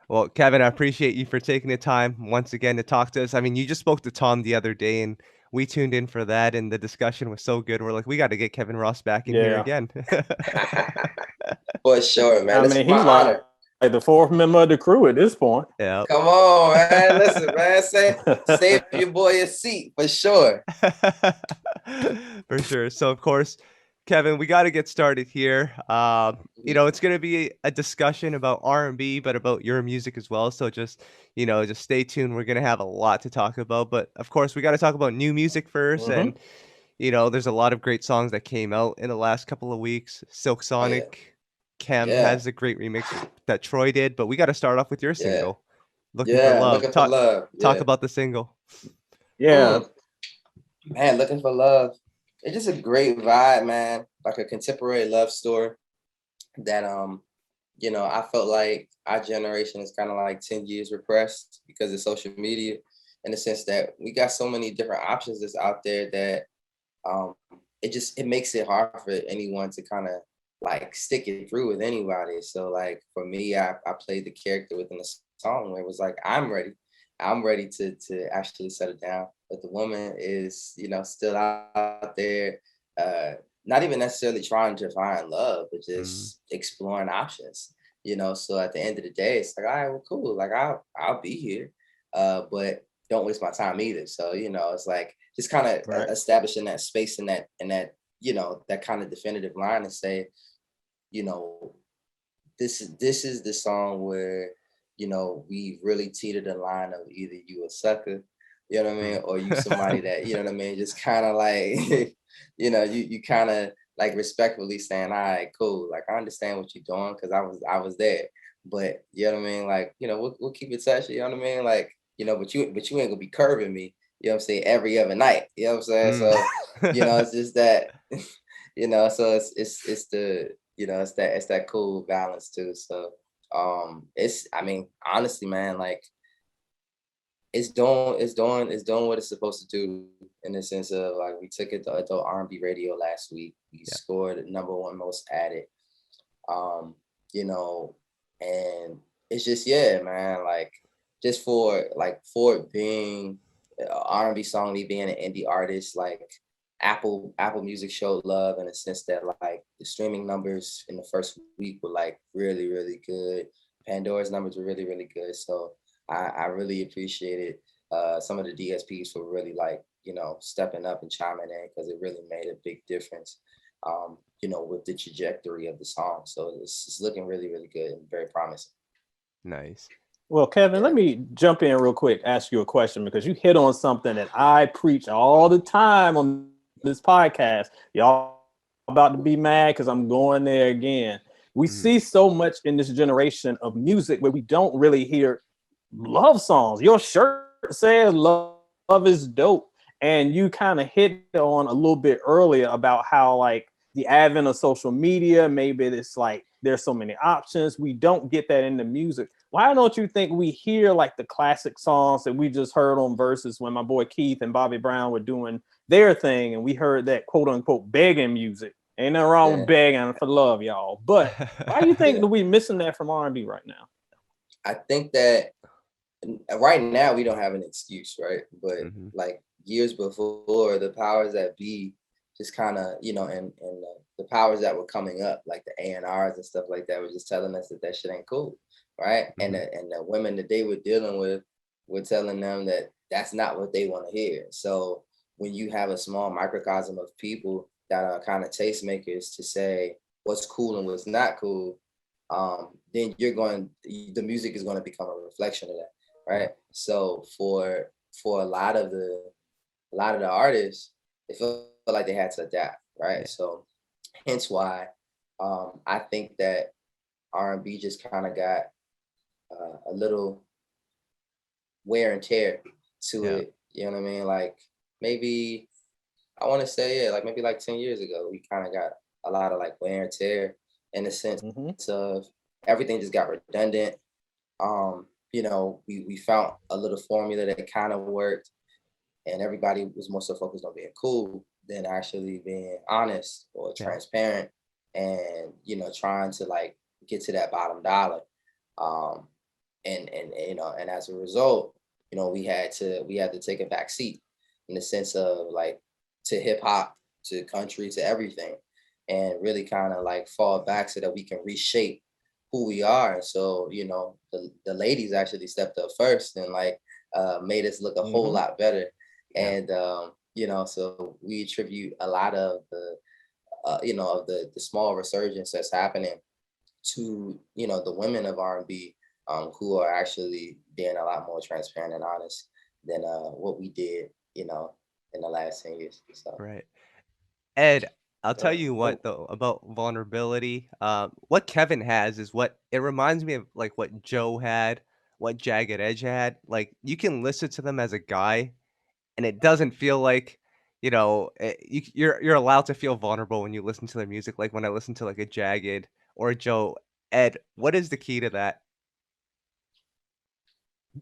Well, Kevin, I appreciate you for taking the time once again to talk to us. I mean, you just spoke to Tom the other day, and we tuned in for that, and the discussion was so good. We're like, we got to get Kevin Ross back in here Yeah. again. For sure, man. I This is mean, my he's like honor. the fourth member of the crew at this point. Yeah. Come on, man. Listen, man. Save your boy a seat for sure. For sure. So, of course, Kevin, we got to get started here. It's going to be a discussion about R&B, but about your music as well. So just stay tuned. We're going to have a lot to talk about. But of course, we got to talk about new music first. Hmm. And, there's a lot of great songs that came out in the last couple of weeks. Silk Oh yeah, Sonic, Kem yeah, has a great remix that Troy did. But we got to start off with your yeah, single, Looking for yeah. Love. Looking for love. Talk Yeah. about the single. Yeah. Mm, man, looking for love. It's just a great vibe, man. Like a contemporary love story that I felt like our generation is kind of like 10 years repressed because of social media, in the sense that we got so many different options that's out there that um it makes it hard for anyone to kind of like stick it through with anybody. So like for me, I played the character within the song where it was like I'm ready to actually settle down, but the woman is still out there, uh not even necessarily trying to find love, but Mm, just exploring options. So at the end of the day, it's like, all right, well, cool, like I'll be here, but don't waste my time either. So it's like just kind of Right. establishing that space and that that kind of definitive line and say, you know this is the song where we really teeter the line of either you a sucker, you know what I mean, mm. or you somebody that, you know what I mean, just kind of like you kind of like respectfully saying, all right, cool, like I understand what you're doing because I was there, but you know what I mean, like we'll keep in touch, you know what I mean, like but you ain't gonna be curving me, you know what I'm saying, every other night, you know what I'm saying, Mm. so it's just that so it's the it's that cool balance too. So it's, I mean, honestly, man, like it's doing what it's supposed to do, in the sense of like we took it to adult R&B radio last week. We Yeah. scored number one most added. Um, you know, and it's just, yeah, man, like just for it being a R&B song, me being an indie artist, like Apple Music showed love in a sense that like the streaming numbers in the first week were like really, really good. Pandora's numbers were really, really good. So I really appreciated some of the DSPs for really like, stepping up and chiming in, because it really made a big difference, with the trajectory of the song. So it's looking really, really good and very promising. Nice. Well, Kevin, Yeah. let me jump in real quick, ask you a question because you hit on something that I preach all the time on this podcast. Y'all about to be mad because I'm going there again. We see so Mm. much in this generation of music where we don't really hear love songs. Your shirt says love is dope. And you kind of hit on a little bit earlier about how like the advent of social media, maybe it's like there's so many options. We don't get that in the music. Why don't you think we hear like the classic songs that we just heard on Versus when my boy Keith and Bobby Brown were doing their thing and we heard that quote unquote begging music? Ain't nothing wrong with Yeah. begging for love, y'all. But why do you think Yeah. that we missing that from R&B right now? I think that right now we don't have an excuse, right? But Mhm. like years before, the powers that be just kind of, and the powers that were coming up, like the A&Rs and stuff like that, were just telling us that that shit ain't cool, right? And Mhm. the women that they were dealing with were telling them that that's not what they want to hear. So when you have a small microcosm of people that are kind of tastemakers to say what's cool and what's not cool, then the music is going to become a reflection of that, Yeah. right? So for a lot of the artists, they felt like they had to adapt, right? Yeah. So hence why I think that R&B just kind of got a little wear and tear to Yeah. it. You know what I mean? Like maybe I want to say, yeah, like maybe like 10 years ago, we kind of got a lot of like wear and tear, in the sense Mm-hmm. of everything just got redundant. We found a little formula that kind of worked, and everybody was more so focused on being cool than actually being honest or Yeah. transparent, and trying to like get to that bottom dollar. Um, and and as a result, we had to take a back seat in the sense of like to hip hop, to country, to everything, and really kind of like fall back so that we can reshape who we are. And so, the ladies actually stepped up first and like made us look a whole Mm-hmm. lot better. Yeah. And so we attribute a lot of the of the small resurgence that's happening to the women of R&B, who are actually being a lot more transparent and honest than what we did, in the last 10 years. So Right. Ed, I'll tell Yeah. you Oh, what though about vulnerability. What Kevin has is what it reminds me of, like what Joe had, what Jagged Edge had. Like you can listen to them as a guy, and it doesn't feel like, you're allowed to feel vulnerable when you listen to their music. Like when I listen to like a Jagged or a Joe. Ed, what is the key to that?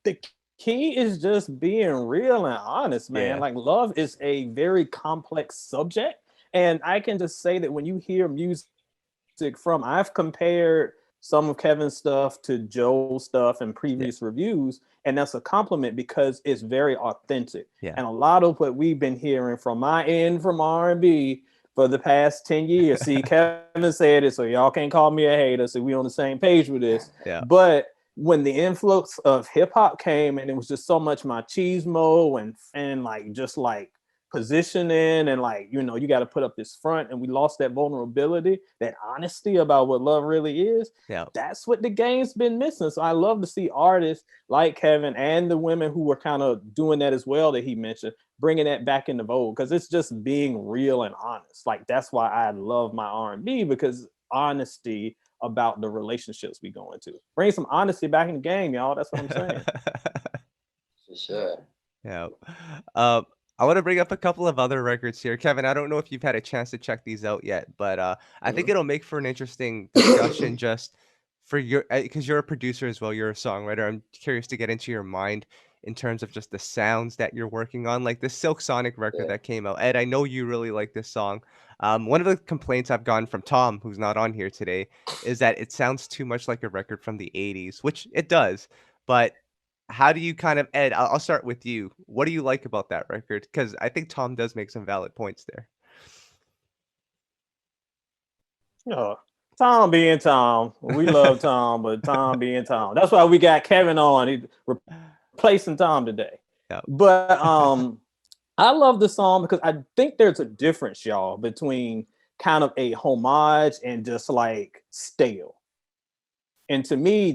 the key is just being real and honest, man. Yeah, Like love is a very complex subject. And I can just say that when you hear music from, I've compared some of Kevin's stuff to Joe's stuff in yeah, previous reviews, and that's a compliment because it's very authentic. yeah. And a lot of what we've been hearing from my end from R&B for the past 10 years. See, Kevin said it, so y'all can't call me a hater. So we on the same page with this. Yeah. But when the influx of hip hop came and it was just so much machismo and like just like positioning and like you got to put up this front, and we lost that vulnerability, that honesty about what love really is. Yeah. That's what the game's been missing. So I love to see artists like Kevin and the women who were kind of doing that as well that he mentioned, bringing that back into vogue, because it's just being real and honest. Like that's why I love my R&B, because honesty about the relationships we go into. Bring some honesty back in the game, y'all. That's what I'm saying. for sure. Yeah. Um, I want to bring up a couple of other records here. Kevin, I don't know if you've had a chance to check these out yet, but I think Mhm. it'll make for an interesting discussion just for your, because you're a producer as well, you're a songwriter. I'm curious to get into your mind in terms of just the sounds that you're working on, like the Silk Sonic record Yeah. that came out. Ed, I know you really like this song. One of the complaints I've gotten from Tom, who's not on here today, is that it sounds too much like a record from the 80s, which it does. But how do you kind of Ed, I'll start with you. What do you like about that record? Because I think Tom does make some valid points there. Oh, Tom being Tom. We love Tom, but Tom being Tom. That's why we got Kevin on. He's replacing Tom today. Yeah. But I love the song because I think there's a difference, y'all, between kind of a homage and just like stale. And to me,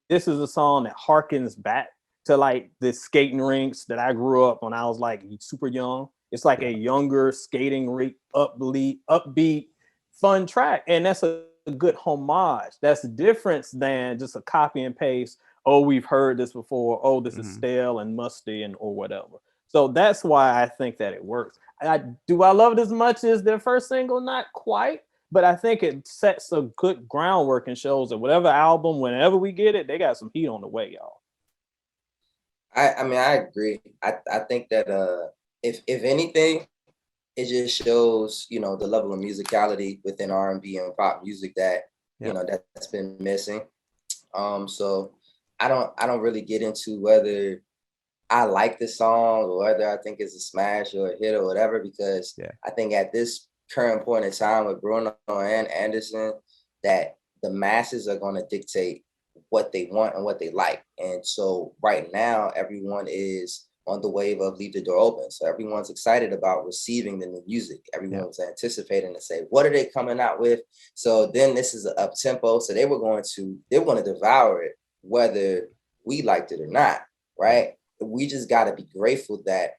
this is a song that harkens back to like the skating rinks that I grew up when I was like super young. It's like a Yeah. younger skating rink, upbeat, fun track, and that's a good homage. That's different than just a copy and paste. Oh, we've heard this before. Oh, this is Mhm. stale and musty and or whatever. So that's why I think that it works. I love it as much as their first single? Not quite, but I think it sets a good groundwork and shows that whatever album, whenever we get it, they got some heat on the way, y'all. I mean, I agree. I think that if anything, it just shows, the level of musicality within R&B and pop music that, Yeah. that's been missing. So I don't really get into whether I like the song or whether I think it's a smash or a hit or whatever, because Yeah. I think at this current point in time with Bruno and Anderson, that the masses are going to dictate what they want and what they like. And so right now, everyone is on the wave of Leave the Door Open. So everyone's excited about receiving the new music. Yeah. Everyone's anticipating to say, what are they coming out with? So then this is an up tempo. So they want to devour it, whether we liked it or not, Yeah. right? We just got to be grateful that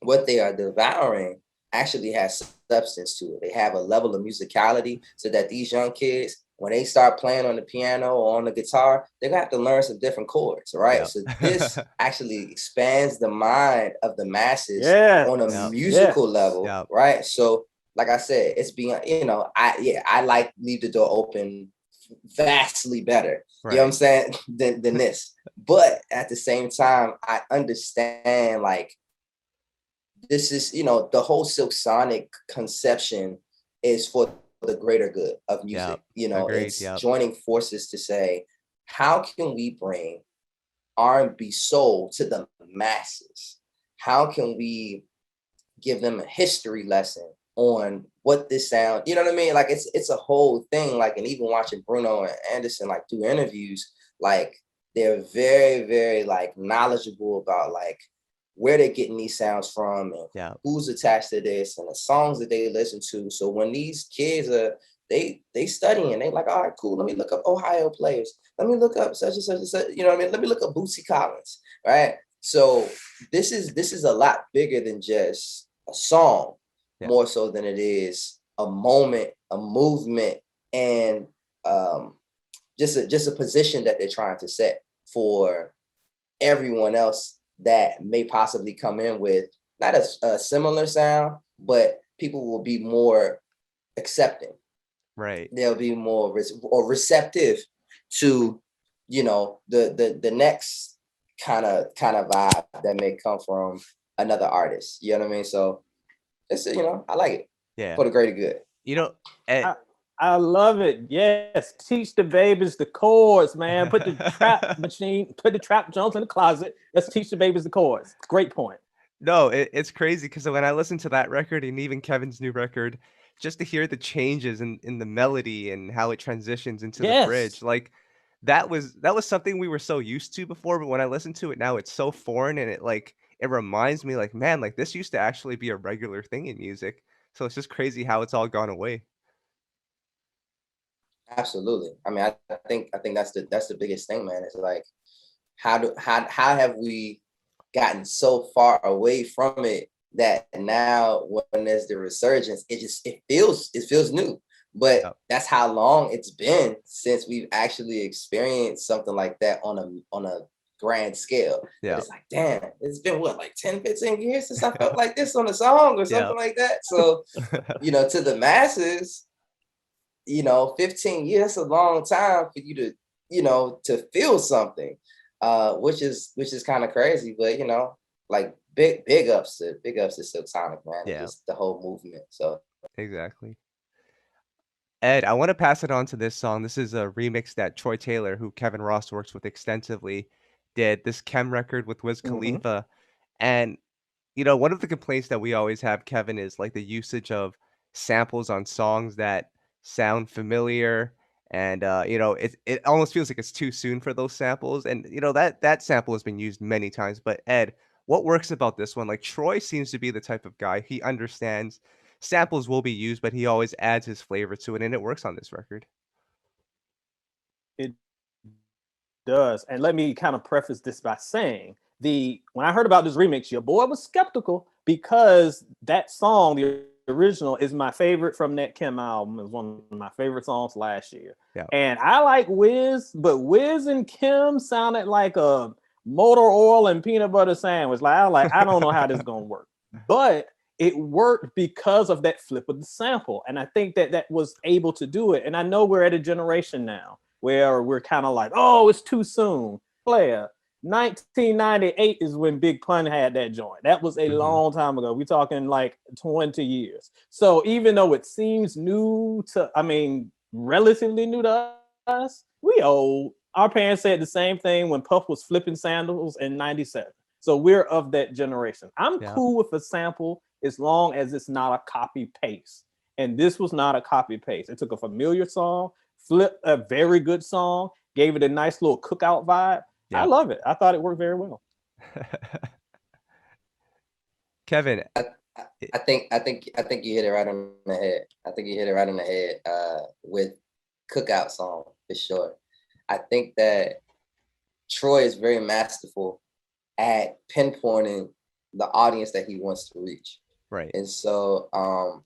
what they are devouring actually has substance to it. They have a level of musicality so that these young kids, when they start playing on the piano or on the guitar, they're gonna have to learn some different chords, right? Yeah. So this actually expands the mind of the masses Yeah. on a Yeah. musical Yes. level, Yeah. right? So, like I said, it's being, I like Leave the Door Open vastly better. You know what I'm Right. saying? Than this. But at the same time, I understand like this is, the whole Silk Sonic conception is for the greater good of Yeah. music. Agreed. It's Yeah. joining forces to say, how can we bring R&B soul to the masses? How can we give them a history lesson on what this sound, you know what I mean? Like it's a whole thing. Like, and even watching Bruno and Anderson like do interviews, like they're very, very like knowledgeable about like where they're getting these sounds from and who's attached to this and the songs that they listen to. So when these kids are they studying, they like, all right, cool. Let me look up Ohio players. Let me look up such and such and such. You know what I mean? Let me look up Bootsy Collins, right? So this is a lot bigger than just a song, more so than it is a moment, a movement, and just a position that they're trying to set for everyone else that may possibly come in with not a similar sound, but people will be more accepting. Right. They'll be more receptive to, you know, the next kind of vibe that may come from another artist. You know what I mean? So it's, you know, I like it. Yeah. For the greater good. You know, I love it. Yes. Teach the babies the chords, man. Put the trap machine, put the trap Jones in the closet. Let's teach the babies the chords. Great point. No, it's crazy because when I listen to that record and even Kevin's new record, just to hear the changes in the melody and how it transitions into the bridge, like that was something we were so used to before, but when I listen to it now, it's so foreign and it reminds me like, man, like this used to actually be a regular thing in music. So it's just crazy how it's all gone away. Absolutely. I mean, I think that's the biggest thing, man. It's like how have we gotten so far away from it that now when there's the resurgence, it feels new. But that's how long it's been since we've actually experienced something like that on a grand scale. Yeah. It's like, damn, it's been what, like 10, 15 years since I felt like this on a song or something like that. So, you know, to the masses, you know, 15 years, that's a long time for you to, you know, to feel something, which is kind of crazy, but you know, like big ups to Silk Sonic, man. Yeah. Just the whole movement. So exactly. Ed, I want to pass it on to this song. This is a remix that Troy Taylor, who Kevin Ross works with extensively, did. This Kem record with Wiz Khalifa. And, you know, one of the complaints that we always have, Kevin, is like the usage of samples on songs that sound familiar. And, you know, it almost feels like it's too soon for those samples. And, you know, that sample has been used many times. But Ed, what works about this one? Like Troy seems to be the type of guy, he understands samples will be used, but he always adds his flavor to it, and it works on this record. It does. And let me kind of preface this by saying when I heard about this remix, your boy was skeptical because that song, the original, is my favorite from that Kem album. It was one of my favorite songs last year. Yeah. And I like Wiz, but Wiz and Kem sounded like a motor oil and peanut butter sandwich. I don't know how this is gonna work. But it worked because of that flip of the sample. And I think that was able to do it. And I know we're at a generation now where we're kind of like, oh, it's too soon. Player, 1998 is when Big Pun had that joint. That was a long time ago. We're talking like 20 years. So even though it seems new relatively new to us, we old. Our parents said the same thing when Puff was flipping sandals in 97. So we're of that generation. I'm cool with a sample as long as it's not a copy paste. And this was not a copy paste. It took a familiar song, flipped a very good song, gave it a nice little cookout vibe. I love it. I thought it worked very well. Kevin, I think you hit it right on the head. I think you hit it right on the head with cookout song for sure. I think that Troy is very masterful at pinpointing the audience that he wants to reach. Right. And so, I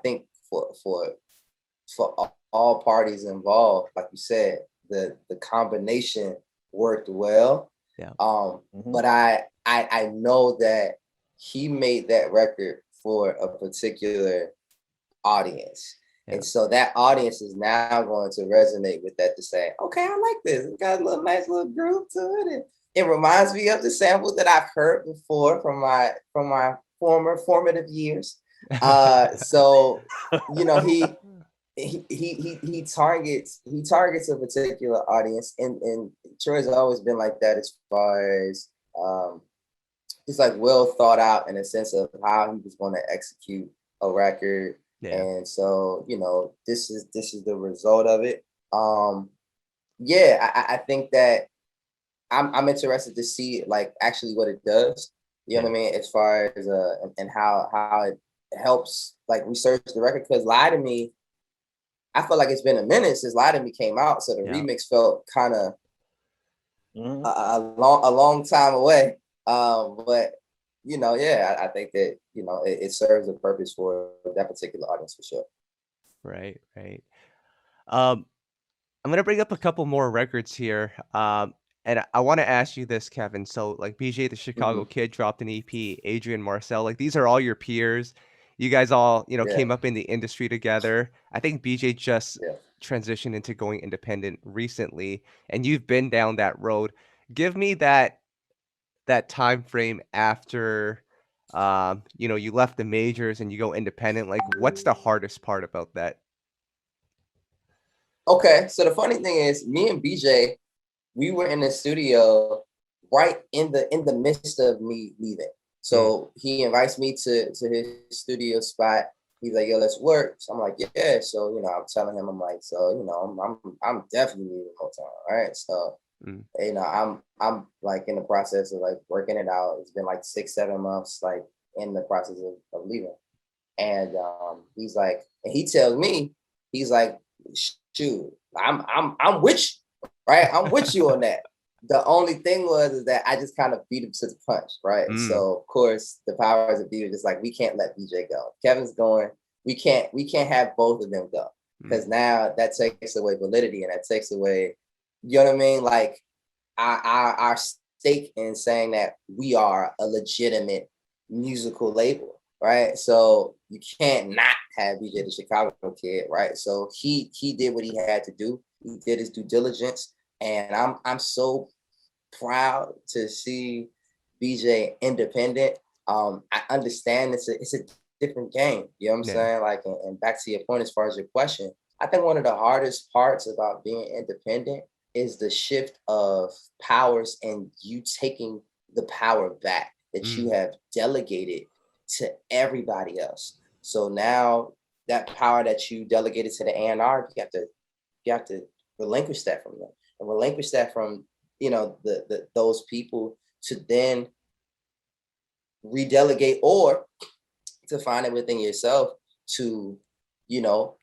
think for all parties involved, like you said, the combination worked well. Yeah. But I know that he made that record for a particular audience. Yeah. And so that audience is now going to resonate with that to say, okay, I like this. It got a nice little groove to it. And it reminds me of the sample that I've heard before from my formative years. So, you know, he targets a particular audience, and Troy's always been like that as far as it's like well thought out in a sense of how he was going to execute a record. Yeah. And so, this is the result of it. Yeah, I think that I'm interested to see like actually what it does. You know Yeah. what I mean? As far as and how it helps like research the record. Because Lie to Me, I feel like it's been a minute since Lie to Me came out, so the Yeah. remix felt kind of Mhm. a long time away. But yeah, I think that it serves a purpose for that particular audience for sure. Right. Right. Um, I'm gonna bring up a couple more records here. And I want to ask you this, Kevin. So, like BJ the Chicago Hmm. Kid dropped an EP, Adrian Marcel. Like these are all your peers. You guys all, Yeah, came up in the industry together. I think BJ just yeah. transitioned into going independent recently, and you've been down that road. Give me that time frame after, you left the majors and you go independent. Like, what's the hardest part about that? Okay, so the funny thing is, me and BJ, we were in the studio right in the midst of me leaving. Mm, So he invites me to his studio spot. He's like, "Yo, let's work." So I'm like, "Yeah." So I'm telling him, I'm like, "So I'm definitely leaving Motown, right?" So mm, I'm like in the process of like working it out. It's been like 6 7 months, like in the process of leaving. And he's like, and he tells me, he's like, shoot, I'm with you, right? I'm with you on that. The only thing was is that I just kind of beat him to the punch, right? mm, So of course the powers of be are just like, we can't let BJ go. Kevin's going, we can't have both of them go. mm. Because now that takes away validity and that takes away, you know what I mean? Like our stake in saying that we are a legitimate musical label, right? So you can't not have BJ the Chicago Kid, right? So he did what he had to do. He did his due diligence, and I'm so proud to see BJ independent. I understand it's a different game. You know what I'm Yeah. saying? Like, and back to your point as far as your question, I think one of the hardest parts about being independent is the shift of powers and you taking the power back that you Mm, have delegated to everybody else. So now that power that you delegated to the A&R, you have to relinquish that from them and relinquish that from the those people to then redelegate or to find it within yourself to you know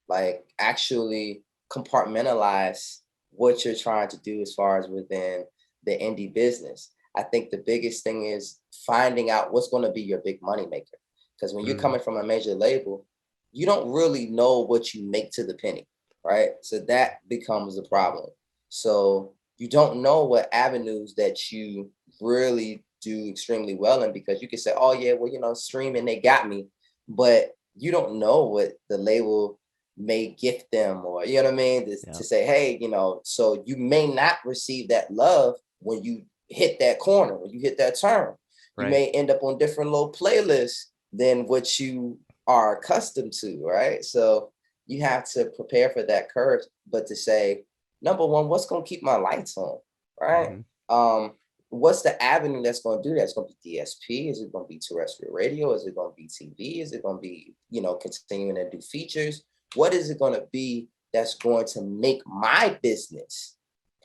like actually compartmentalize what you're trying to do as far as within the indie business. I think the biggest thing is finding out what's going to be your big money maker. Because when you're mm. coming from a major label, you don't really know what you make to the penny, right? So that becomes a problem. So you don't know what avenues that you really do extremely well in because you can say, oh yeah, well, streaming, they got me, but you don't know what the label may gift them or you know what I mean Yeah. to say, hey, so you may not receive that love when you hit that corner, when you hit that turn. You Right. may end up on different little playlists than what you are accustomed to, right? So you have to prepare for that curve, but to say, number one, what's gonna keep my lights on, right? Mhm. Um, what's the avenue that's going to do that? It's going to be DSP. Is it going to be terrestrial radio? Is it going to be TV? Is it going to be, continuing to do features? What is it going to be that's going to make my business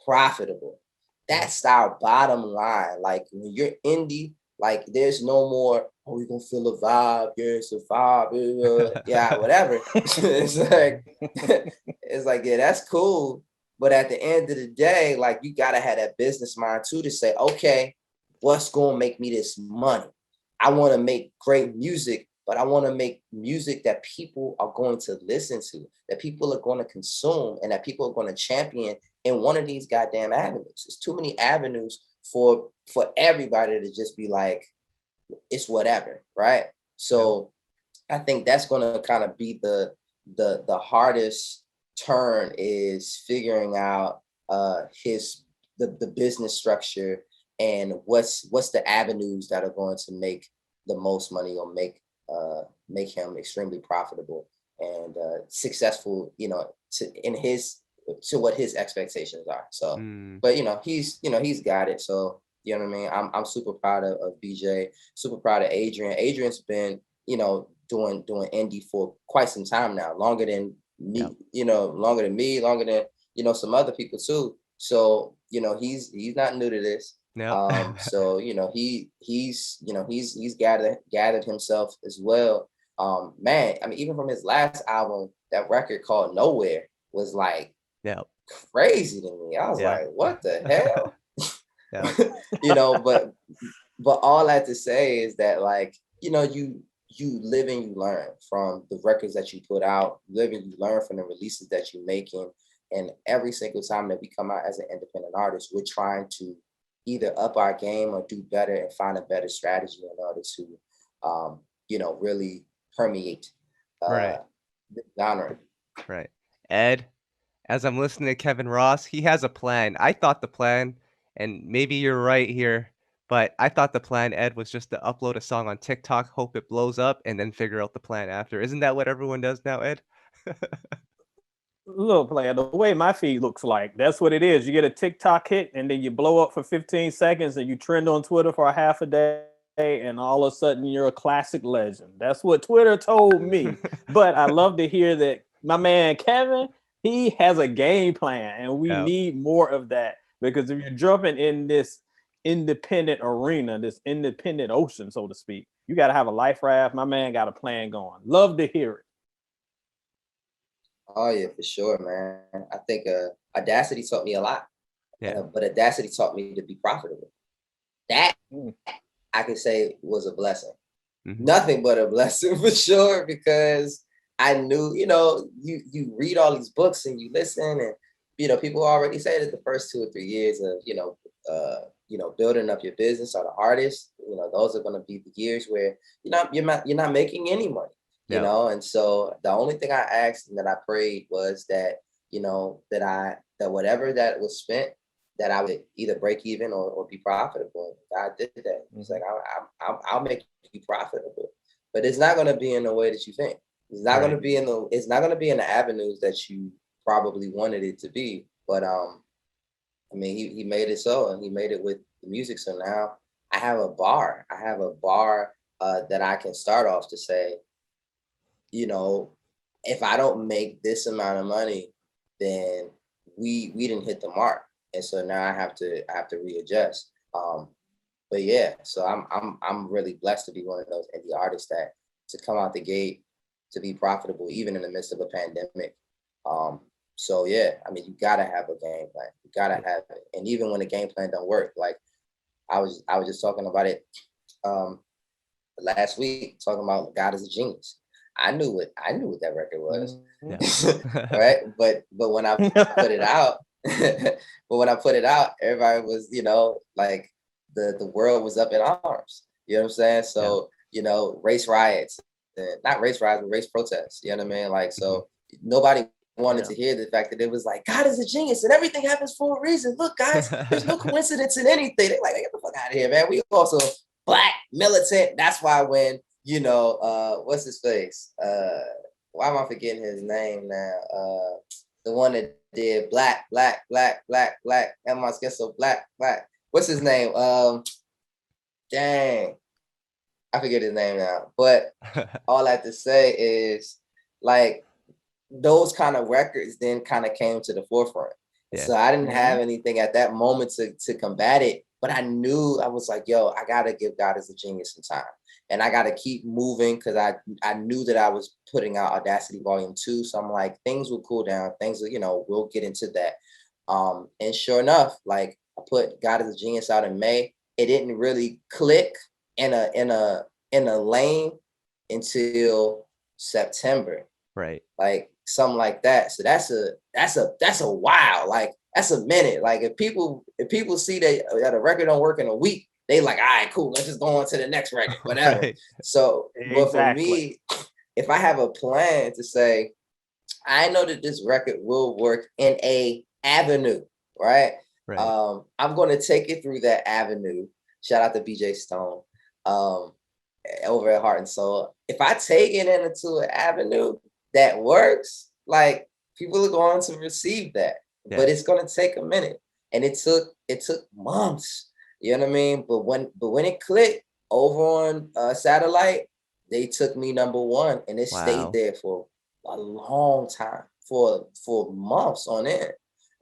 profitable? Yeah. That's our bottom line. Like when you're indie, like there's no more, oh, you're going to feel a vibe. Yeah, it's a vibe. Yeah, whatever. It's like, it's like, yeah, that's cool. But at the end of the day, like you gotta have that business mind too to say, okay, what's gonna make me this money? I want to make great music, but I want to make music that people are going to listen to, that people are going to consume, and that people are going to champion in one of these goddamn avenues. There's too many avenues for everybody to just be like, it's whatever, right? Yep. So I think that's going to kind of be the hardest turn is figuring out the business structure and what's the avenues that are going to make the most money or make him extremely profitable successful, to what his expectations are. So, Mm, but he's got it. So, you know what I mean? I'm super proud of BJ, super proud of Adrian. Adrian's been, doing indie for quite some time now, longer than yeah. me, longer than, some other people too. So, he's not new to this. Yep. So, he's gathered himself as well. Man, I mean, even from his last album, that record called Nowhere was like Yep. crazy to me. I was Yeah. like, what the hell? Yeah. But all that to say is that, like, you live and you learn from the records that you put out, you live and you learn from the releases that you're making. And every single time that we come out as an independent artist, we're trying to either up our game or do better and find a better strategy in order to, really permeate Right. the genre. Right. Ed, as I'm listening to Kevin Ross, he has a plan. I thought the plan, and maybe you're right here, but I thought the plan, Ed, was just to upload a song on TikTok, hope it blows up, and then figure out the plan after. Isn't that what everyone does now, Ed? Look, player, the way my feed looks like, that's what it is. You get a TikTok hit and then you blow up for 15 seconds and you trend on Twitter for a half a day and all of a sudden you're a classic legend. That's what Twitter told me. But I love to hear that my man Kevin, he has a game plan and we Yeah. need more of that, because if you're jumping in this independent arena, this independent ocean, so to speak, you got to have a life raft. My man got a plan going. Love to hear it. Oh yeah, for sure, man. I think Audacity taught me a lot, Yeah. but Audacity taught me to be profitable. That Mm. I could say was a blessing. Mhm. Nothing but a blessing for sure, because I knew, you read all these books and you listen, and people already say that the first 2 or 3 years of building up your business or the artist, those are going to be the years where you're not making any money. Yeah. And so the only thing I asked and that I prayed was that, that whatever that was spent, that I would either break even or be profitable. God did that. He's like, I'll make you profitable, but it's not going to be in the way that you think. It's not going to Right. be it's not going to be in the avenues that you probably wanted it to be. But I mean, he made it so, and he made it with the music. So now I have a bar. That I can start off to say, if I don't make this amount of money, then we didn't hit the mark. And so now I have to readjust. But yeah, so I'm really blessed to be one of those indie artists that to come out the gate to be profitable even in the midst of a pandemic. So yeah, I mean, you gotta have a game plan. You gotta have it. And even when the game plan don't work, like I was just talking about it last week, talking about God is a Genius. I knew what that record was. Yeah. Right. But when I put it out, everybody was, like the world was up in arms. You know what I'm saying? Yeah. So, race riots, not race riots, but race protests. You know what I mean? Like, Mhm. so nobody wanted Yeah. to hear the fact that it was like, God is a genius and everything happens for a reason. Look, guys, there's no coincidence in anything. They're like, get the fuck out of here, man. We also Black, militant. That's why when, what's his face? Why am I forgetting his name now? The one that did Black, Black, Black, Black, Black. And my skin so black, black. What's his name? Dang. I forget his name now. But all I have to say is, like, those kind of records then kind of came to the forefront. Yeah. So I didn't have anything at that moment to combat it, but I knew, I was like, yo, I gotta give God as a Genius some time. And I gotta keep moving, because I knew that I was putting out Audacity Volume 2. So I'm like, things will cool down, things will, we'll get into that. And sure enough, like, I put God as a Genius out in May. It didn't really click in a lane until September. Right. Like something like that. So that's a while. Like, that's a minute. Like, if people see that a record don't work in a week, they like, all right, cool, let's just go on to the next record, whatever. Right. So, but for Exactly. me, if I have a plan to say, I know that this record will work in a avenue, right? Right. I'm going to take it through that avenue. Shout out to BJ Stone, over at Heart and Soul. If I take it into an avenue that works, like people are going to receive that. Yeah. But it's gonna take a minute. And it took months. You know what I mean? But when it clicked over on satellite, they took me #1, and it stayed Wow. there for a long time, for months on end.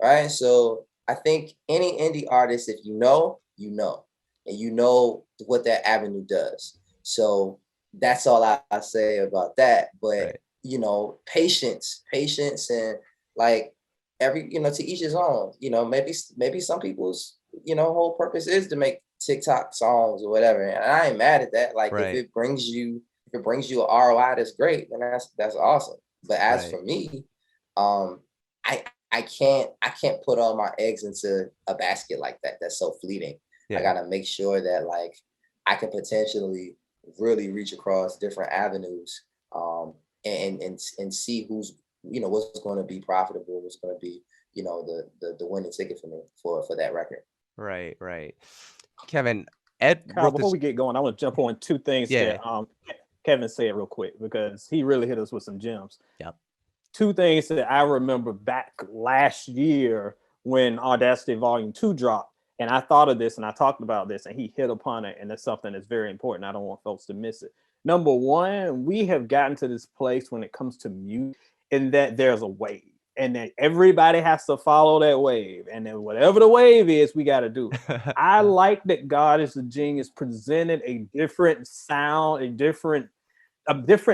Right. So I think any indie artist, if you know, and you know what that avenue does. So that's all I say about that. But Right. you know, patience, and like every, you know, to each his own. You know, maybe some people's, you know, whole purpose is to make TikTok songs or whatever. And I ain't mad at that. Like Right. if it brings you an ROI, that's great. Then that's awesome. But as Right. for me, I can't put all my eggs into a basket like that. That's so fleeting. I Yeah. gotta make sure that like I can potentially really reach across different avenues, and see who's, you know, what's going to be profitable, what's going to be, you know, the winning ticket for me for that record. Right. Right. Kevin, Ed Kyle, wrote before this. we get going, I want to jump on two things Yeah. that Kevin said real quick, because he really hit us with some gems. Yep. Two things that I remember back last year when Audacity Volume 2 dropped. And I thought of this and I talked about this, and he hit upon it. And it's something that's very important. I don't want folks to miss it. Number one, we have gotten to this place when it comes to music, in that there's a wave, and that everybody has to follow that wave. And then whatever the wave is, we got to do it. I like that God is a Genius presented a different sound, a different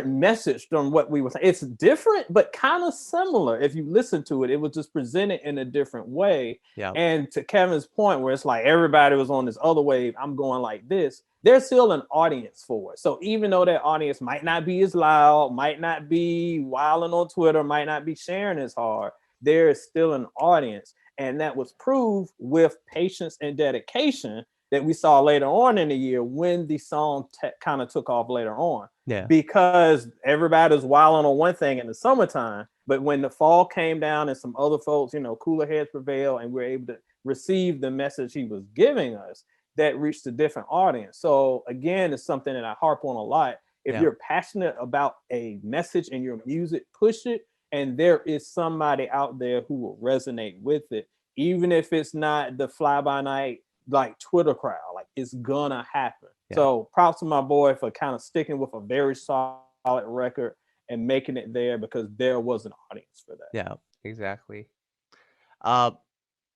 message from what we were saying. It's different, but kind of similar. If you listen to it, it was just presented in a different way. Yeah. And to Kevin's point, where it's like everybody was on this other wave, I'm going like this, there's still an audience for it. So even though that audience might not be as loud, might not be wilding on Twitter, might not be sharing as hard, there is still an audience. And that was proved with patience and dedication that we saw later on in the year when the song kind of took off later on. Yeah. Because everybody's wilding on one thing in the summertime, but when the fall came down and some other folks, you know, cooler heads prevail, and we're able to receive the message he was giving us, that reached a different audience. So again, it's something that I harp on a lot. If Yeah. you're passionate about a message in your music, push it. And there is somebody out there who will resonate with it, even if it's not the fly by night like Twitter crowd. Like, it's gonna happen. Yeah. So props to my boy for kind of sticking with a very solid record and making it there, because there was an audience for that. Yeah, exactly.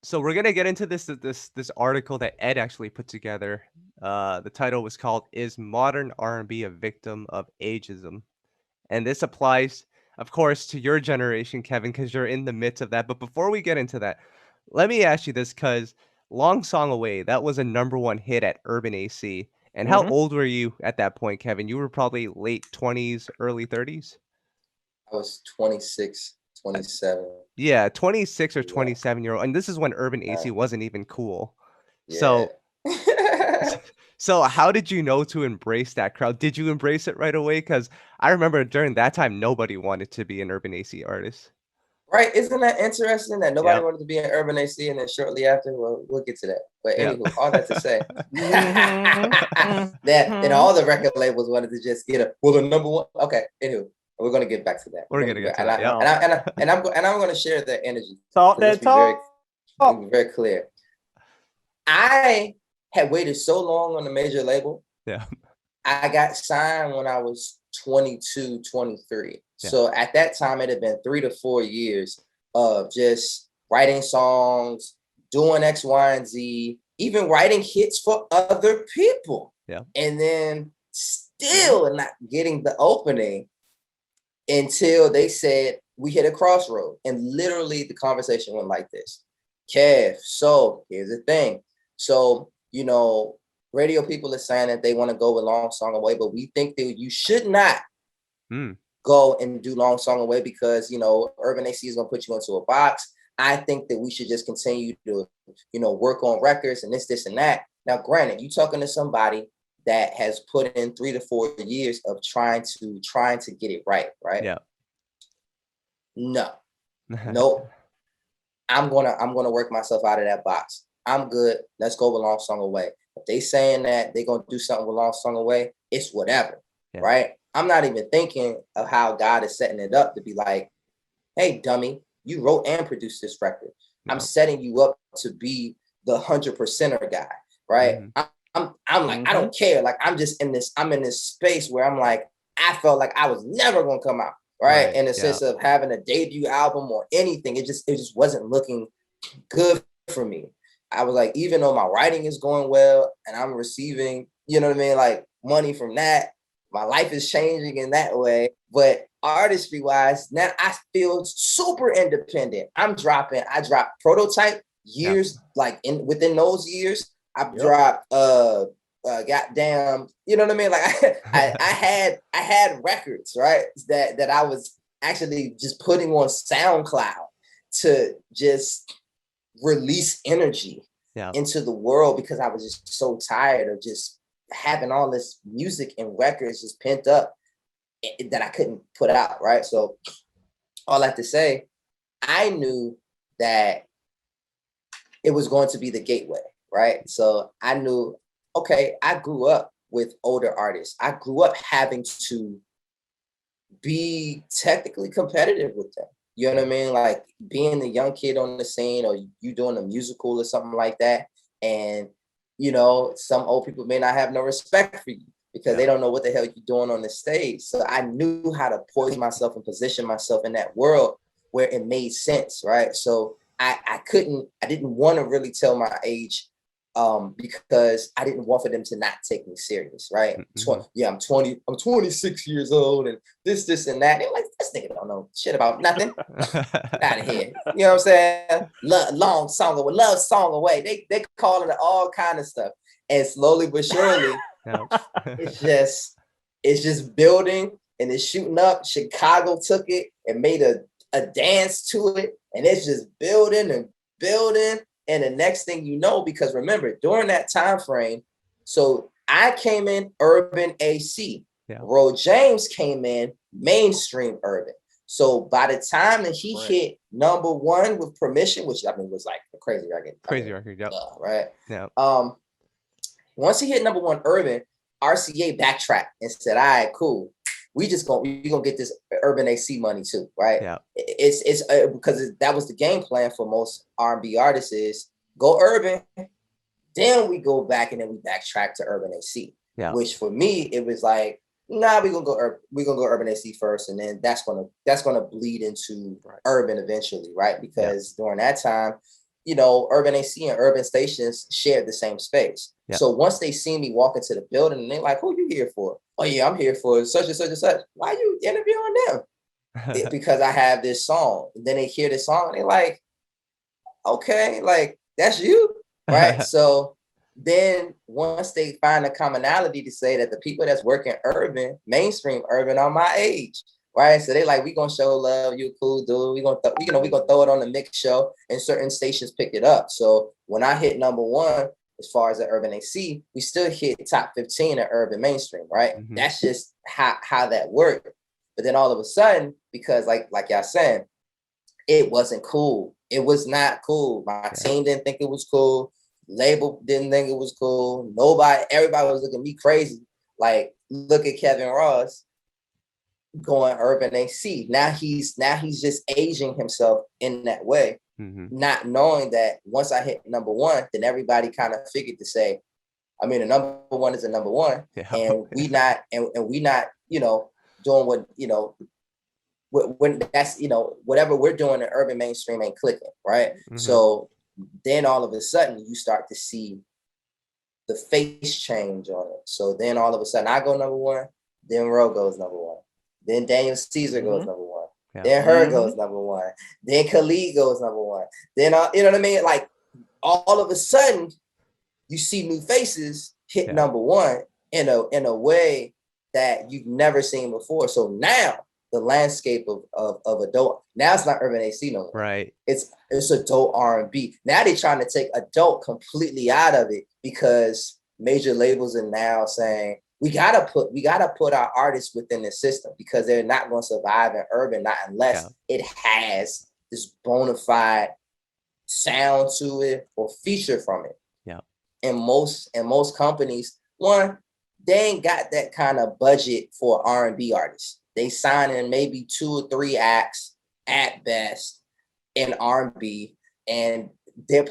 So we're gonna get into this article that Ed actually put together. The title was called "Is Modern R&B a Victim of Ageism?" And this applies, of course, to your generation, Kevin, because you're in the midst of that. But before we get into that, let me ask you this, because "Long Song Away," that was a #1 hit at Urban AC. And how old were you at that point, Kevin? You were probably late 20s, early 30s? I was 26, 27. Yeah, 26 or Yeah. 27-year-old. And this is when Urban AC Yeah. wasn't even cool. Yeah. So how did you know to embrace that crowd? Did you embrace it right away? Because I remember during that time, nobody wanted to be an Urban AC artist. Right? Isn't that interesting that nobody Yep. wanted to be in Urban AC, and then shortly after, well, we'll get to that. But Yep. anywho, all that to say Mhm. that, and all the record labels wanted to just get a, well, the #1. Okay, anywho, we're gonna get back to that. We're gonna get to and that. Yep. I'm gonna share that energy. Talk Let's that be talk. very clear. I had waited so long on the major label. Yeah. I got signed when I was 22, 23. Yeah. So at that time, it had been 3 to 4 years of just writing songs, doing X, Y, and Z, even writing hits for other people. Yeah. And then still not getting the opening until they said, we hit a crossroad. And literally the conversation went like this. Kev, so here's the thing. So, you know, radio people are saying that they want to go with Long Song Away, but we think that you should not go and do Long Song Away because, you know, Urban AC is going to put you into a box. I think that we should just continue to, you know, work on records and this, and that. Now, granted, you're talking to somebody that has put in 3 to 4 years of trying to get it right? Yeah. No. Nope. I'm gonna work myself out of that box. I'm good. Let's go with Long Song Away. If they saying that they're gonna do something with Long Song Away, it's whatever, right? I'm not even thinking of how God is setting it up to be like, hey, dummy, you wrote and produced this record. I'm Yeah. setting you up to be the 100%er guy, right? Mhm. I'm like, I don't care. Like, I'm in this space where I'm like, I felt like I was never gonna come out, right? Right. In the Yeah. sense of having a debut album or anything. It just wasn't looking good for me. I was like, even though my writing is going well and I'm receiving, you know what I mean, like money from that, my life is changing in that way. But artistry wise, now I feel super independent. I dropped Prototype Yeah. years, like within those years, I've Yep. dropped goddamn, you know what I mean? Like I had records, right? That I was actually just putting on SoundCloud to just release energy Yeah. into the world because I was just so tired of just having all this music and records just pent up that I couldn't put out, right? So all that to say, I knew that it was going to be the gateway, right? So I knew, okay, I grew up with older artists. I grew up having to be technically competitive with them. You know what I mean? Like being the young kid on the scene, or you doing a musical or something like that. And, you know, some old people may not have no respect for you because they don't know what the hell you're doing on the stage. So I knew how to poise myself and position myself in that world where it made sense, right? So I didn't want to really tell my age because I didn't want for them to not take me serious, right? I'm 26 years old and this and that. They're like, this nigga don't know shit about nothing. Out of here. You know what I'm saying? Love song away. They calling it all kind of stuff. And slowly but surely, it's just building and it's shooting up. Chicago took it and made a dance to it. And it's just building and building. And the next thing you know, because remember, during that time frame, so I came in urban AC. Yeah. Ro James came in mainstream urban. So by the time that he hit #1 with Permission, which I mean was like a crazy record. Record, yep. Right. Yeah. Once he hit #1 urban, RCA backtracked and said, all right, cool. We gonna get this urban AC money too, right? Yeah. It's because that was the game plan for most R&B artists is go urban, then we go back and then we backtrack to urban AC. Yeah. Which for me it was like, nah, we're gonna go urban AC first, and then that's gonna bleed into urban eventually, right? Because during that time, you know, urban AC and urban stations shared the same space. Yeah. So once they see me walk into the building and they're like, who you here for? Oh yeah, I'm here for such and such and such. Why are you interviewing them? Because I have this song. And then they hear this song and they're like, okay, like that's you, right? So then once they find a commonality to say that the people that's working urban, mainstream urban are my age, right? So they like, we gonna show love, you a cool dude. We gonna throw it on the mix show, and certain stations picked it up. So when I hit #1, as far as the urban AC, we still hit top 15 at urban mainstream, right? Mm-hmm. That's just how that worked. But then all of a sudden, because like y'all saying, it wasn't cool. It was not cool. My team didn't think it was cool. Label didn't think it was cool. Everybody was looking at me crazy. Like, look at Kevin Ross going urban AC. Now he's just aging himself in that way, not knowing that once I hit #1, then everybody kind of figured to say, I mean, the #1 is a #1, and we not, you know, doing what, you know, when that's, you know, whatever we're doing in urban mainstream ain't clicking, right? So then all of a sudden you start to see the face change on it. So then all of a sudden I go #1, then Ro goes #1, then Daniel Caesar goes #1, then Her goes #1, then Khalid goes #1, then you know what I mean? Like all of a sudden you see new faces hit #1 in a way that you've never seen before. So now the landscape of adult, now it's not urban AC no more. Right. It's adult R&B. Now they're trying to take adult completely out of it because major labels are now saying we gotta put our artists within the system because they're not going to survive in urban, not unless it has this bona fide sound to it or feature from it. Yeah. And most companies, one, they ain't got that kind of budget for R&B artists. They signing maybe 2 or 3 acts at best in R&B, and their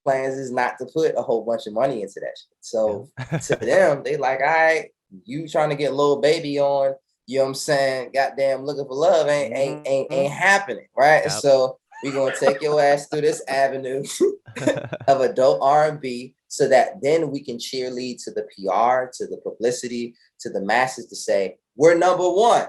plans is not to put a whole bunch of money into that shit. So to them, they like, all right, you trying to get Lil Baby on, you know what I'm saying? Goddamn, Looking for Love ain't happening, right? Yep. So we're gonna take your ass through this avenue of adult R&B, so that then we can cheerlead to the PR, to the publicity, to the masses to say we're number one,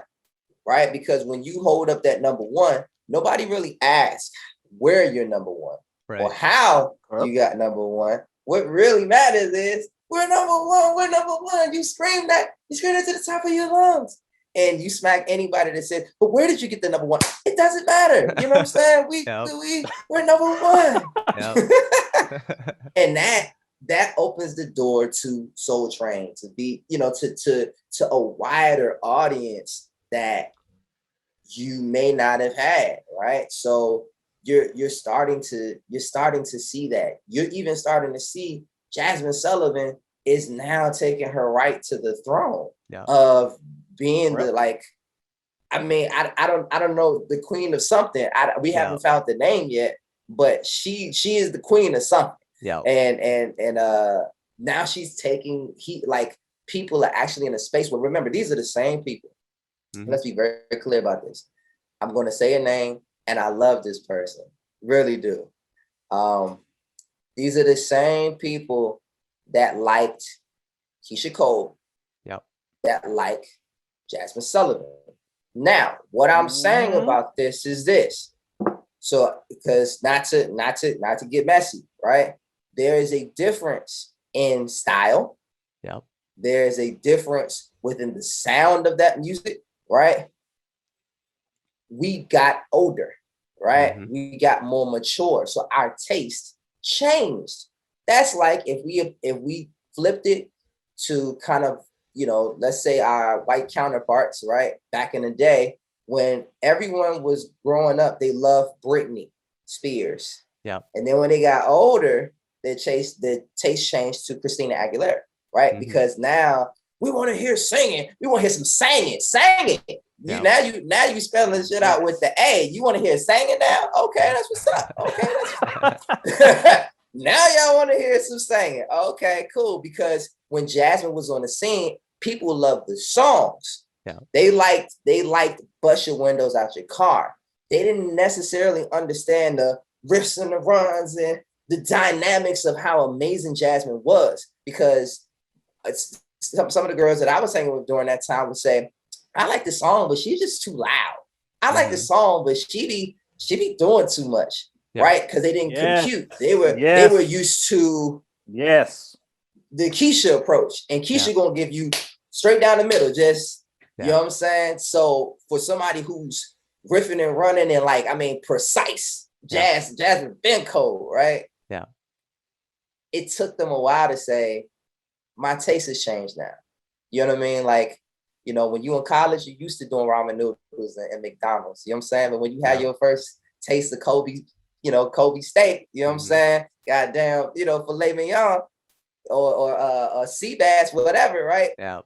right? Because when you hold up that number one, nobody really asks where you're number one or how you got number one. What really matters is we're number one. We're number one. You scream that. You scream it to the top of your lungs. And you smack anybody that said, but where did you get the number one? It doesn't matter. You know what I'm saying? We're number one. And that opens the door to Soul Train to be, to a wider audience that you may not have had, right? So you're starting to see that. You're even starting to see Jasmine Sullivan is now taking her right to the throne of being the, like, I mean, I don't know, the queen of something. We haven't found the name yet, but she is the queen of something. Yeah. And now she's taking people are actually in a space where, remember, these are the same people. Mm-hmm. Let's be very, very clear about this. I'm going to say a name, and I love this person, really do. These are the same people that liked Keisha Cole, that like Jasmine Sullivan. Now, what I'm saying about this is this. So, because not to get messy, right? There is a difference in style. Yep. There is a difference within the sound of that music, right? We got older, right? Mm-hmm. We got more mature. So our taste changed. That's like if we flipped it to kind of, let's say our white counterparts, right? Back in the day, when everyone was growing up, they loved Britney Spears. Yeah. And then when they got older, the taste changed to Christina Aguilera, right? Mm-hmm. Because now we want to hear singing. We want to hear some singing. Yeah. Now you spelling this shit out with the A. You want to hear singing now? Okay, that's what's up. Okay, that's now y'all want to hear some singing. Okay, cool. Because when Jasmine was on the scene, people loved the songs. Yeah. They liked Bust Your Windows Out Your Car. They didn't necessarily understand the riffs and the runs and the dynamics of how amazing Jasmine was. Because some of the girls that I was hanging with during that time would say, I like the song, but she's just too loud. I like the song, but she be doing too much, right? Because they didn't compute. They were used to the Keisha approach, and Keisha gonna give you straight down the middle, just you know what I'm saying. So for somebody who's riffing and running and precise Jasmine been cold, right? Yeah. It took them a while to say, my taste has changed now. You know what I mean? Like, when you in college, you used to doing ramen noodles and McDonald's. You know what I'm saying? But when you had your first taste of Kobe steak, you know what I'm saying? Goddamn, filet mignon or sea bass, whatever, right? Yeah.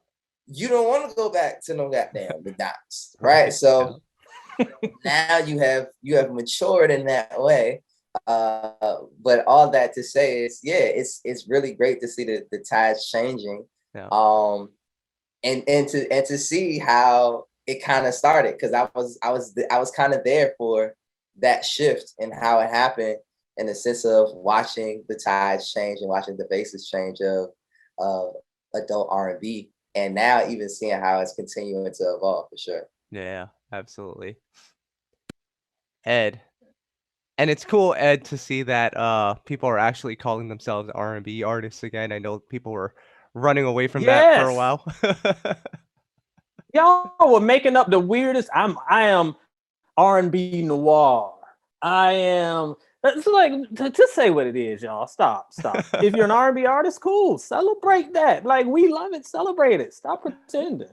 You don't want to go back to no goddamn McDonald's, right? So now you have matured in that way. But all that to say is, it's really great to see the tides changing. Yeah. And to see how it kind of started, because I was kind of there for that shift and how it happened, in the sense of watching the tides change and watching the faces change of adult R&B, and now even seeing how it's continuing to evolve, for sure. Yeah, absolutely. Ed. And it's cool, Ed, to see that people are actually calling themselves R&B artists again. I know people were running away from that for a while. Y'all were making up the weirdest. I am R&B noir. I am. It's like, just say what it is, y'all. Stop. If you're an R&B artist, cool. Celebrate that. Like, we love it. Celebrate it. Stop pretending.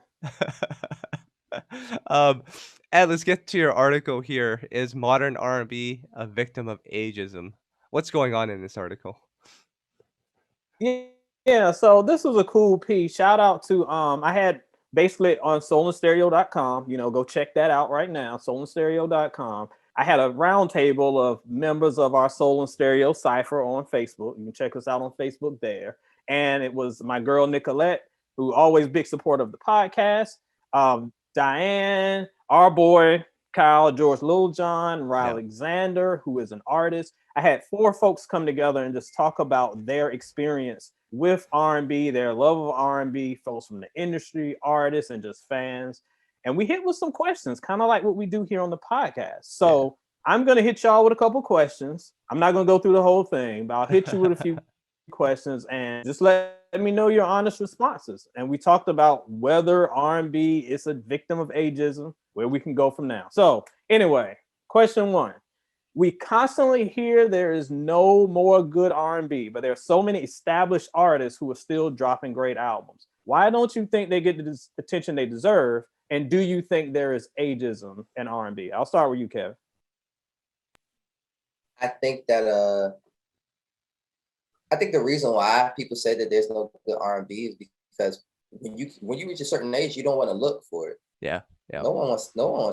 Ed, let's get to your article here. Is modern R&B a victim of ageism? What's going on in this article? Yeah, Yeah, so this was a cool piece. Shout out to I had basically on soulandstereo.com, go check that out right now, soulandstereo.com. I had a roundtable of members of our Soul and Stereo Cypher on Facebook. You can check us out on Facebook there. And it was my girl Nicolette, who always big support of the podcast. Diane, our boy Kyle, George Littlejohn, Riley Alexander, who is an artist. I had 4 folks come together and just talk about their experience with R&B, their love of R&B, folks from the industry, artists, and just fans. And we hit with some questions, kind of like what we do here on the podcast. So I'm going to hit y'all with a couple questions. I'm not going to go through the whole thing, but I'll hit you with a few questions and just let me know your honest responses. And we talked about whether R&B is a victim of ageism, where we can go from now. So anyway, question 1. We constantly hear there is no more good R&B, but there are so many established artists who are still dropping great albums. Why don't you think they get the attention they deserve? And do you think there is ageism in R&B? I'll start with you, Kev. I think that I think the reason why people say that there's no good R&B is because when you reach a certain age, you don't want to look for it. Yeah. No one wants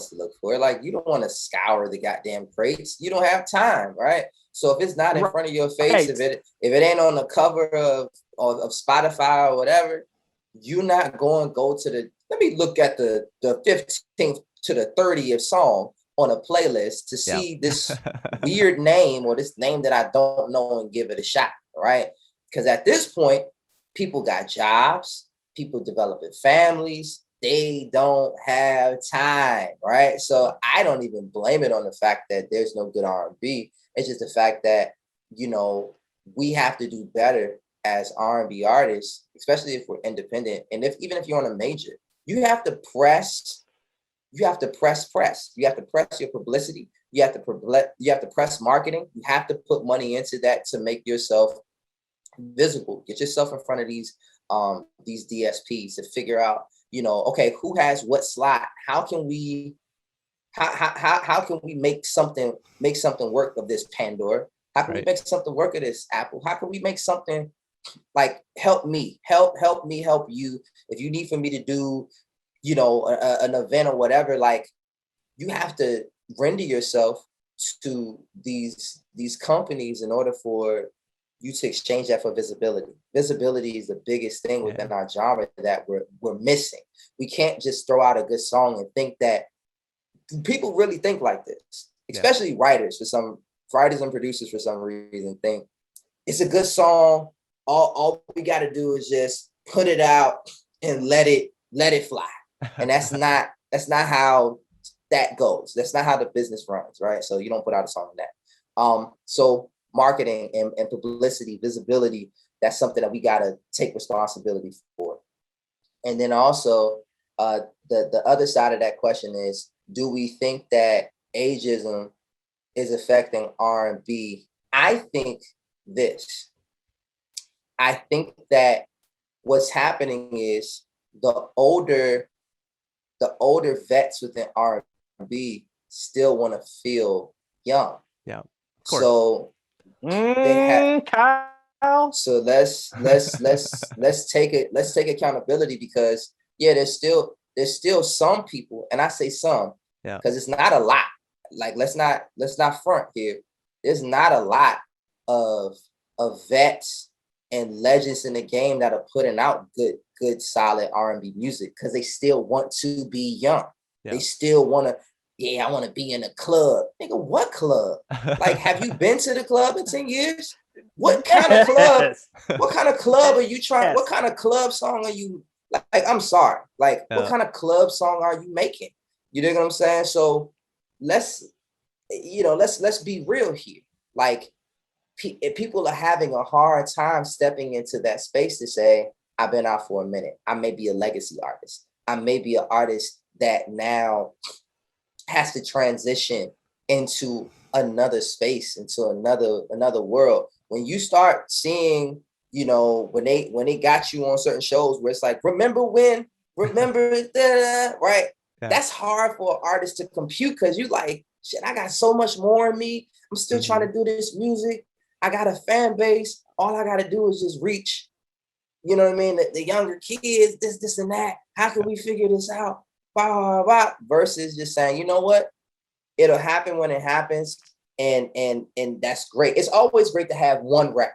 to look for it. Like, you don't want to scour the goddamn crates. You don't have time, right? So if it's not in front of your face, if it ain't on the cover of Spotify or whatever, you're not going to go to the. Let me look at the 15th to the 30th song on a playlist to see this weird name or this name that I don't know and give it a shot, right? Because at this point, people got jobs, people developing families. They don't have time, right? So I don't even blame it on the fact that there's no good R&B. It's just the fact that, we have to do better as R&B artists, especially if we're independent. And even if you're on a major, you have to press. You have to press. You have to press your publicity. You have to press marketing. You have to put money into that to make yourself visible. Get yourself in front of these DSPs to figure out, okay, who has what slot? How can we make something work of this Pandora? How can we make something work of this Apple? How can we make something like help me help you? If you need for me to do, an event or whatever, like, you have to render yourself to these companies in order for you to exchange that for visibility. Visibility is the biggest thing within our genre that we're missing. We can't just throw out a good song and think that people really think like this, especially writers and producers for some reason think it's a good song. All we got to do is just put it out and let it fly. And that's not how that goes. That's not how the business runs, right? So you don't put out a song like that. So marketing and publicity, visibility, that's something that we got to take responsibility for. And then also the other side of that question is, do we think that ageism is affecting R&B? I think this. I think that what's happening is the older vets within R&B still want to feel young. Yeah, of course. So Kyle. So let's take accountability, because there's still some people, and I say some because it's not a lot. Like, let's not front here. There's not a lot of vets and legends in the game that are putting out good solid R&B music, because they still want to be young. They still want to. I want to be in a club. Nigga, what club? Like, have you been to the club in 10 years? What kind of club? What kind of club are you trying? What kind of club song are you like? I'm sorry. Like, what kind of club song are you making? You know what I'm saying? So let's be real here. Like, if people are having a hard time stepping into that space to say, I've been out for a minute. I may be a legacy artist. I may be an artist that now has to transition into another space, into another world. When you start seeing, when they got you on certain shows where it's like, remember when, right? That's hard for an artist to compute, because you like, shit, I got so much more in me. I'm still trying to do this music. I got a fan base. All I got to do is just reach you know what I mean? The younger kids, this and that. How can we figure this out? Blah, blah, blah, versus just saying, you know what? It'll happen when it happens. And that's great. It's always great to have one record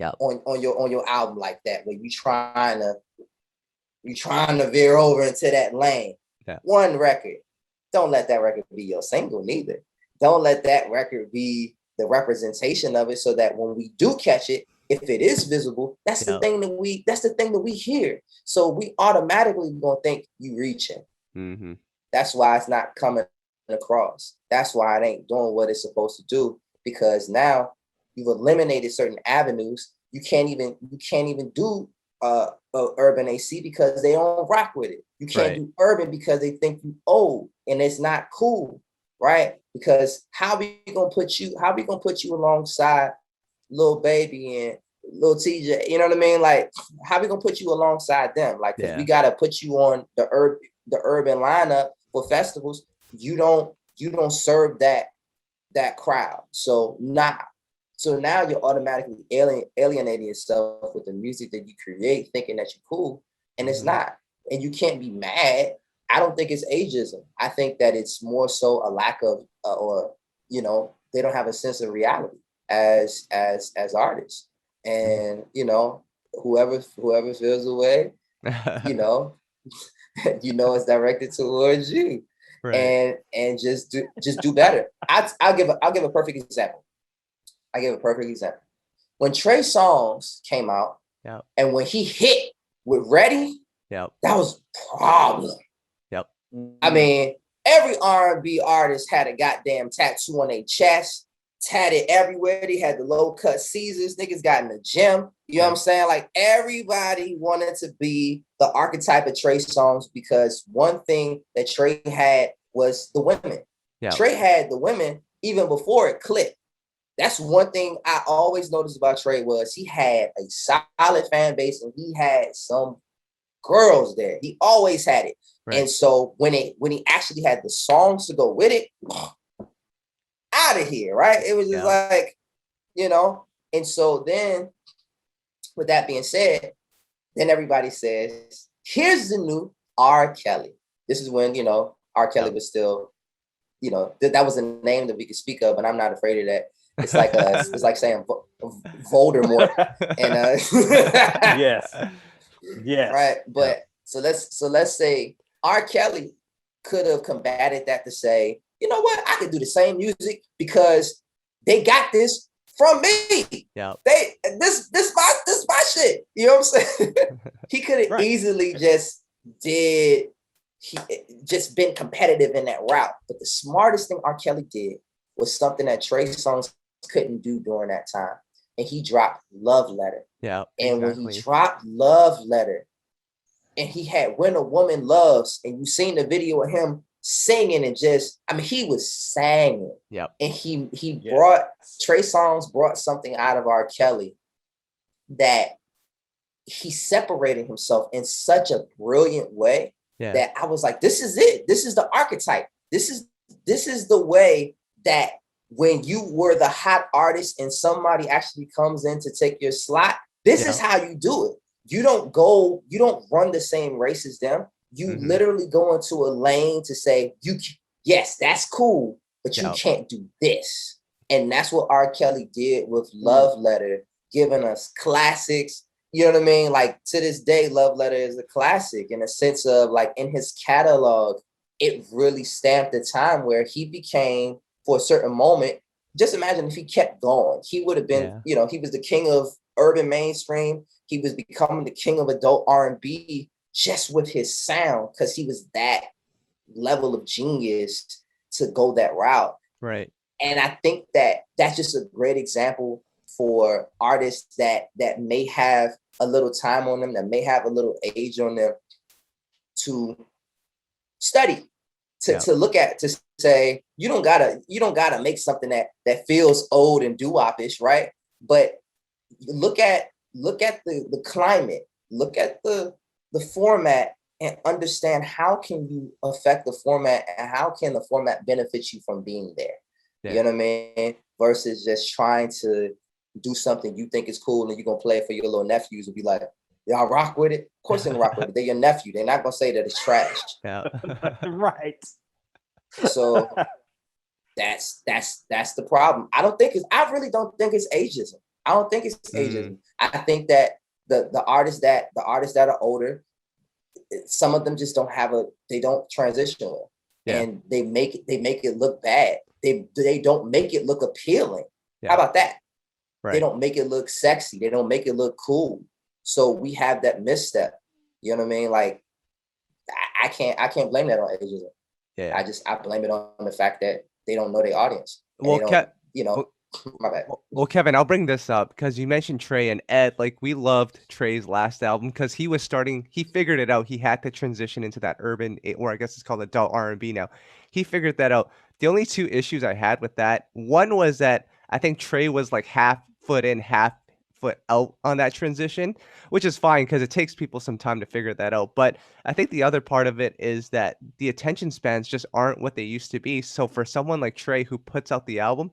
on your album like that, where you trying to veer over into that lane. Yeah. One record. Don't let that record be your single neither. Don't let that record be the representation of it, so that when we do catch it, if it is visible, that's the thing that we hear. So we automatically gonna think you reaching. Mm-hmm. That's why it's not coming across. That's why it ain't doing what it's supposed to do, because now you've eliminated certain avenues. You can't even do urban AC because they don't rock with it. You can't do urban because they think you old and it's not cool, right? Because how we gonna put you alongside Lil Baby and Lil TJ? You know what I mean? Like, how we gonna put you alongside them? Like, we gotta put you on the urban lineup for festivals. You don't serve that crowd. So now you're automatically alienating yourself with the music that you create, thinking that you're cool, and it's not. And you can't be mad. I don't think it's ageism. I think that it's more so a lack of, they don't have a sense of reality as artists. And whoever feels the way, it's directed towards you. Right. And just do better. I'll give a perfect example. When Trey Songz came out, and when he hit with Ready, that was a problem. I mean, every R&B artist had a goddamn tattoo on their chest, tatted everywhere. They had the low cut Caesars. Niggas got in the gym. You know what I'm saying? Like, everybody wanted to be the archetype of Trey Songz, because one thing that Trey had was the women. Trey had the women even before it clicked. That's one thing I always noticed about Trey, was he had a solid fan base and he had some girls there. He always had it. Right. And so when he actually had the songs to go with it, out of here, right? It was just like, and so then, with that being said, then everybody says, here's the new R. Kelly. This is when, R. Kelly was still, that was a name that we could speak of, and I'm not afraid of that. It's like it's like saying Voldemort. And yes. Right. But so let's say R. Kelly could have combated that to say, you know what, I could do the same music because they got this from me. Yeah. This my shit. You know what I'm saying? He could have easily just been competitive in that route. But the smartest thing R. Kelly did was something that Trey Songz couldn't do during that time. And he dropped Love Letter. Yeah. And when he dropped Love Letter, and he had When a Woman Loves, and you seen the video of him singing and he was singing. Yeah. And Trey Songz brought something out of R. Kelly that he separated himself in such a brilliant way that I was like, this is it. This is the archetype. This is the way that when you were the hot artist and somebody actually comes in to take your slot, this is how you do it. You don't run the same race as them. You literally go into a lane to say, yes, that's cool, but you can't do this. And that's what R. Kelly did with Love Letter, giving us classics. You know what I mean? Like, to this day, Love Letter is a classic in a sense of, like, in his catalog, it really stamped the time where he became, for a certain moment, just imagine if he kept going, he would have been, he was the king of urban mainstream. He was becoming the king of adult R&B just with his sound, because he was that level of genius to go that route. Right. And I think that that's just a great example for artists that may have a little time on them, that may have a little age on them, to study, to look at, to say, you don't gotta make something that feels old and doo-wop-ish, right? But look at the climate, look at the format, and understand how can you affect the format, and how can the format benefit you from being there. You know what I mean? Versus just trying to do something you think is cool and you're gonna play it for your little nephews and be like, Y'all rock with it? Of course they can rock with it. They're your nephew. They're not gonna say that it's trash. Yeah. Right. So that's the problem. I really don't think it's ageism. I don't think it's ageism. I think that the artists that are older, some of them just they don't transition well. Yeah. And they make it look bad. They don't make it look appealing. Yeah. How about that? Right. They don't make it look sexy. They don't make it look cool. So we have that misstep. You know what I mean? Like I can't blame that on ageism. Yeah. I blame it on the fact that they don't know their audience. Well, my bad. Well, Kevin, I'll bring this up because you mentioned Trey and Ed. Like, we loved Trey's last album because he figured it out. He had to transition into that urban, or I guess it's called adult R&B now. He figured that out. The only two issues I had with that, one was that I think Trey was like half foot in, half foot out on that transition, which is fine because it takes people some time to figure that out. But I think the other part of it is that the attention spans just aren't what they used to be. So for someone like Trey who puts out the album,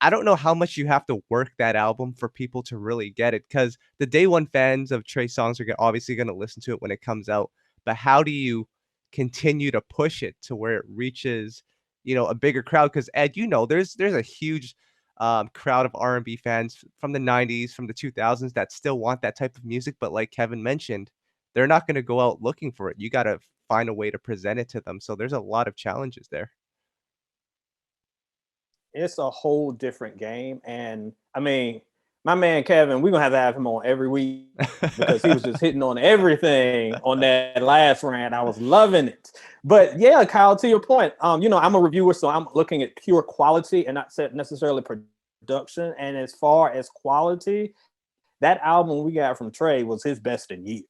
I don't know how much you have to work that album for people to really get it, because the day one fans of Trey Songz are obviously going to listen to it when it comes out. But how do you continue to push it to where it reaches, a bigger crowd? Because Ed, there's a huge crowd of R&B fans from the 90s, from the 2000s that still want that type of music. But like Kevin mentioned, they're not going to go out looking for it. You got to find a way to present it to them. So there's a lot of challenges there. It's a whole different game. And I mean, my man Kevin, we're gonna have him on every week because he was just hitting on everything on that last rant. I was loving it. But yeah, Kyle, to your point, I'm a reviewer, so I'm looking at pure quality and not necessarily production. And as far as quality, that album we got from Trey was his best in years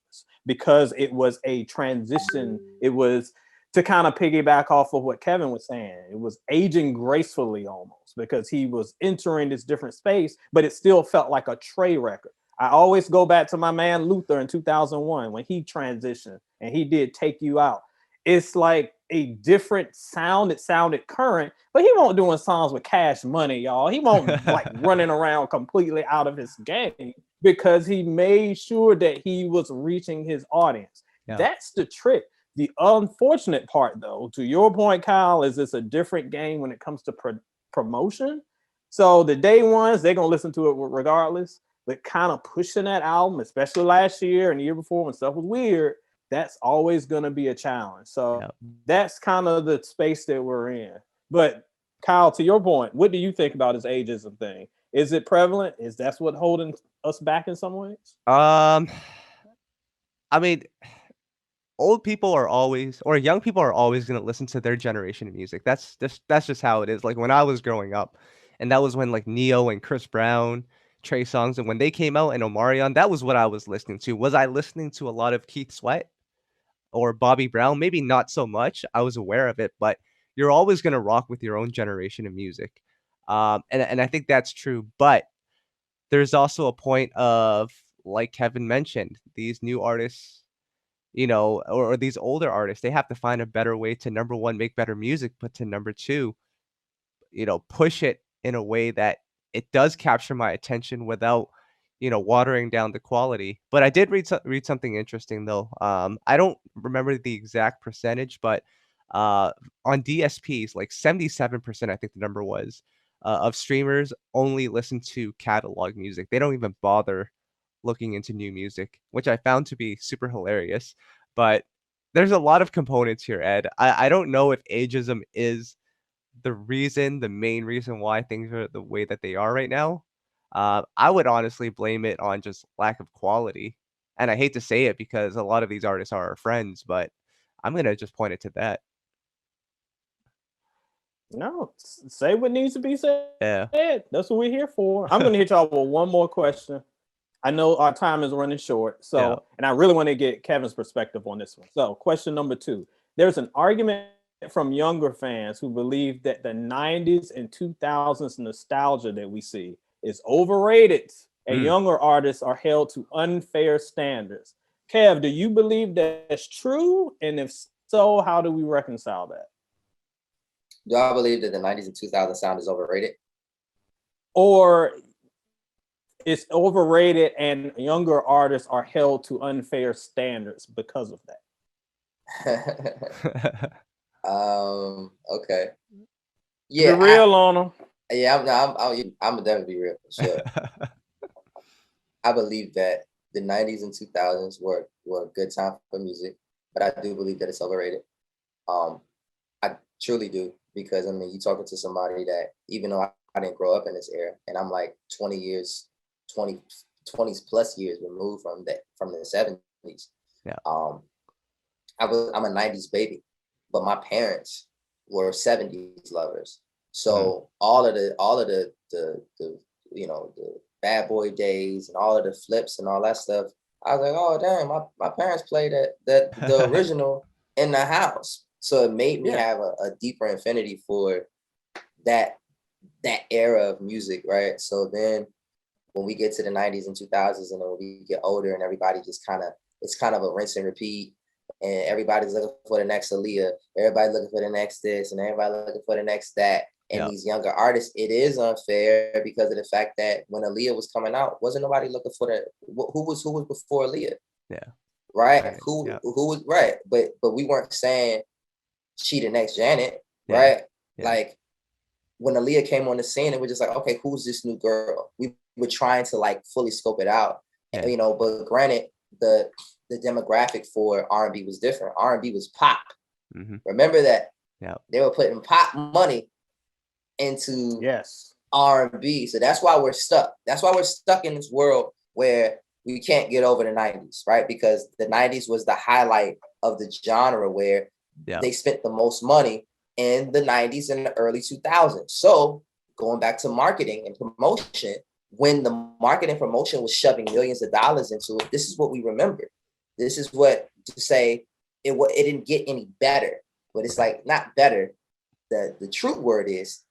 because it was a transition. It was, to kind of piggyback off of what Kevin was saying, it was aging gracefully almost because he was entering this different space, but it still felt like a Trey record. I always go back to my man Luther in 2001 when he transitioned and he did Take You Out. It's like a different sound. It sounded current, but he won't doing songs with Cash Money, y'all. He won't like running around completely out of his game because he made sure that he was reaching his audience. Yeah. That's the trick. The unfortunate part, though, to your point, Kyle, is it's a different game when it comes to promotion. So the day ones, they're going to listen to it regardless. But kind of pushing that album, especially last year and the year before when stuff was weird, that's always going to be a challenge. So that's kind of the space that we're in. But Kyle, to your point, what do you think about this ageism thing? Is it prevalent? Is that what's holding us back in some ways? I mean, old people are always, or young people are always going to listen to their generation of music. That's just how it is. Like when I was growing up, and that was when like Neo and Chris Brown, Trey Songz, and when they came out, and Omarion, that was what I was listening to. Was I listening to a lot of Keith Sweat or Bobby Brown? Maybe not so much. I was aware of it, but you're always going to rock with your own generation of music. And I think that's true. But there's also a point of, like Kevin mentioned, these new artists, or these older artists, they have to find a better way to, number one, make better music, but to number two, push it in a way that it does capture my attention without, watering down the quality. But I did read something interesting though. I don't remember the exact percentage, but on DSPs, like 77%, I think the number was, of streamers only listen to catalog music. They don't even bother looking into new music, which I found to be super hilarious. But there's a lot of components here, Ed. I don't know if ageism is the main reason why things are the way that they are right now. I would honestly blame it on just lack of quality. And I hate to say it because a lot of these artists are our friends, but I'm going to just point it to that. No, say what needs to be said. Yeah. That's what we're here for. I'm going to hit y'all with one more question. I know our time is running short, and I really want to get Kevin's perspective on this one. So question number 2, there's an argument from younger fans who believe that the 90s and 2000s nostalgia that we see is overrated and younger artists are held to unfair standards. Kev, do you believe that's true? And if so, how do we reconcile that? Do I believe that the 90s and 2000s sound is overrated? Or It's overrated, and younger artists are held to unfair standards because of that. Okay. Yeah, be real on them. Yeah, I'm definitely be real for sure. I believe that the 90s and 2000s were a good time for music, but I do believe that it's overrated. I truly do, because I mean, you talking to somebody that, even though I didn't grow up in this era, and I'm like 20 plus years removed from the 70s. Yeah. I'm a 90s baby, but my parents were 70s lovers. So all of the you know, the Bad Boy days and all of the flips and all that stuff, I was like, oh damn, my parents played the original in the house. So it made me have a deeper affinity for that era of music, right? So then when we get to the 90s and 2000s, and then when we get older and everybody just it's kind of a rinse and repeat, and everybody's looking for the next Aaliyah, everybody looking for the next this, and everybody looking for the next that. And these younger artists, it is unfair because of the fact that when Aaliyah was coming out, wasn't nobody looking for who was before Aaliyah? Yeah. Right. Who was right? But we weren't saying she the next Janet, right? Yeah. Like when Aaliyah came on the scene, it was just like, okay, who's this new girl? We were trying to like fully scope it out, and, you know. But granted, the demographic for R&B was different. R&B was pop. Mm-hmm. Remember that? Yeah. They were putting pop money into R&B. So that's why we're stuck. That's why we're stuck in this world where we can't get over the 90s, right? Because the 90s was the highlight of the genre, where they spent the most money in the 90s and the early 2000s. So going back to marketing and promotion, when the market and promotion was shoving millions of dollars into it, this is what we remember. This is what to say it didn't get any better, but it's like not better. The true word is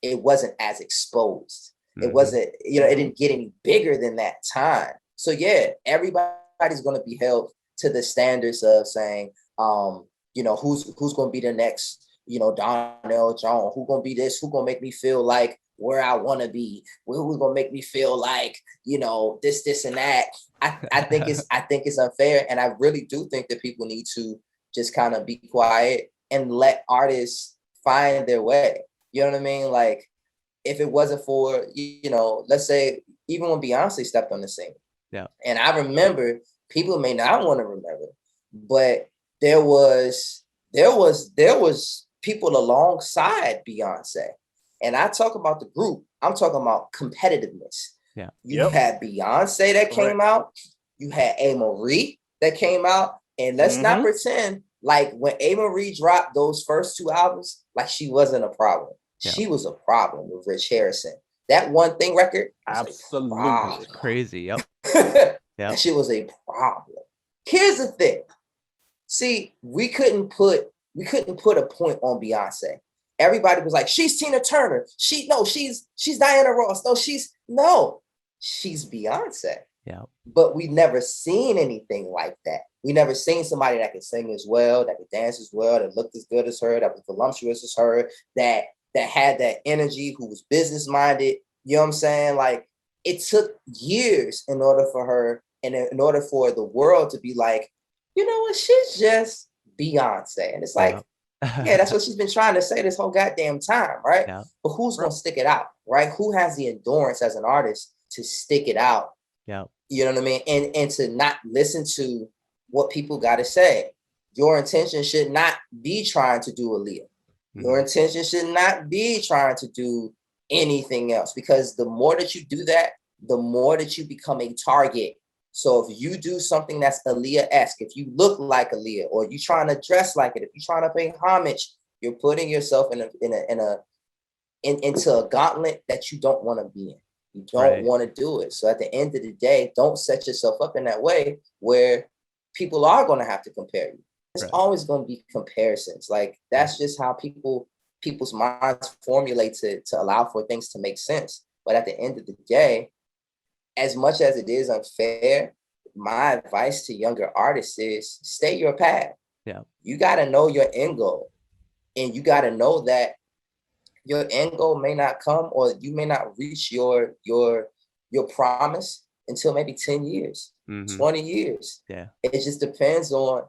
it wasn't as exposed. Mm-hmm. It wasn't, you know, it didn't get any bigger than that time. So yeah, everybody's going to be held to the standards of saying, you know, who's going to be the next, you know, Donell Jones, who's going to be this, who's going to make me feel like where I want to be, who's going to make me feel like, you know, this and that. I think it's unfair. And I really do think that people need to just kind of be quiet and let artists find their way. You know what I mean? Like, if it wasn't for, you know, let's say even when Beyonce stepped on the scene. Yeah. And I remember, people may not want to remember, but there was people alongside Beyonce. And I talk about the group, I'm talking about competitiveness. Yeah. You had Beyonce that came out, you had A. Marie that came out, and let's not pretend like when A. Marie dropped those first two albums, like she wasn't a problem. Yeah. She was a problem with Rich Harrison. That One Thing record, absolutely crazy. Yep. That shit was a problem. Here's the thing. See, we couldn't put a point on Beyonce. Everybody was like, she's Tina Turner. She's Diana Ross. She's Beyonce. Yeah. But we never seen anything like that. We never seen somebody that could sing as well, that could dance as well, that looked as good as her, that was voluptuous as her, that had that energy, who was business minded. You know what I'm saying? Like, it took years in order for her, and in order for the world to be like, you know what, she's just Beyonce. And it's like, yeah, that's what she's been trying to say this whole goddamn time, right? Yeah. But who's gonna stick it out, right? Who has the endurance as an artist to stick it out? Yeah. You know what I mean? And to not listen to what people gotta say. Your intention should not be trying to do Aaliyah. Your intention should not be trying to do anything else, because the more that you do that, the more that you become a target. So if you do something that's Aaliyah-esque, if you look like Aaliyah, or you trying to dress like it, if you're trying to pay homage, you're putting yourself into a gauntlet that you don't want to be in. You don't want to do it. So at the end of the day, don't set yourself up in that way where people are going to have to compare you. There's always going to be comparisons. Like, that's just how people's minds formulate to allow for things to make sense. But at the end of the day, as much as it is unfair, my advice to younger artists is stay your path. Yeah. You got to know your end goal, and you got to know that your end goal may not come, or you may not reach your your promise until maybe 10 years, 20 years. Yeah. It just depends on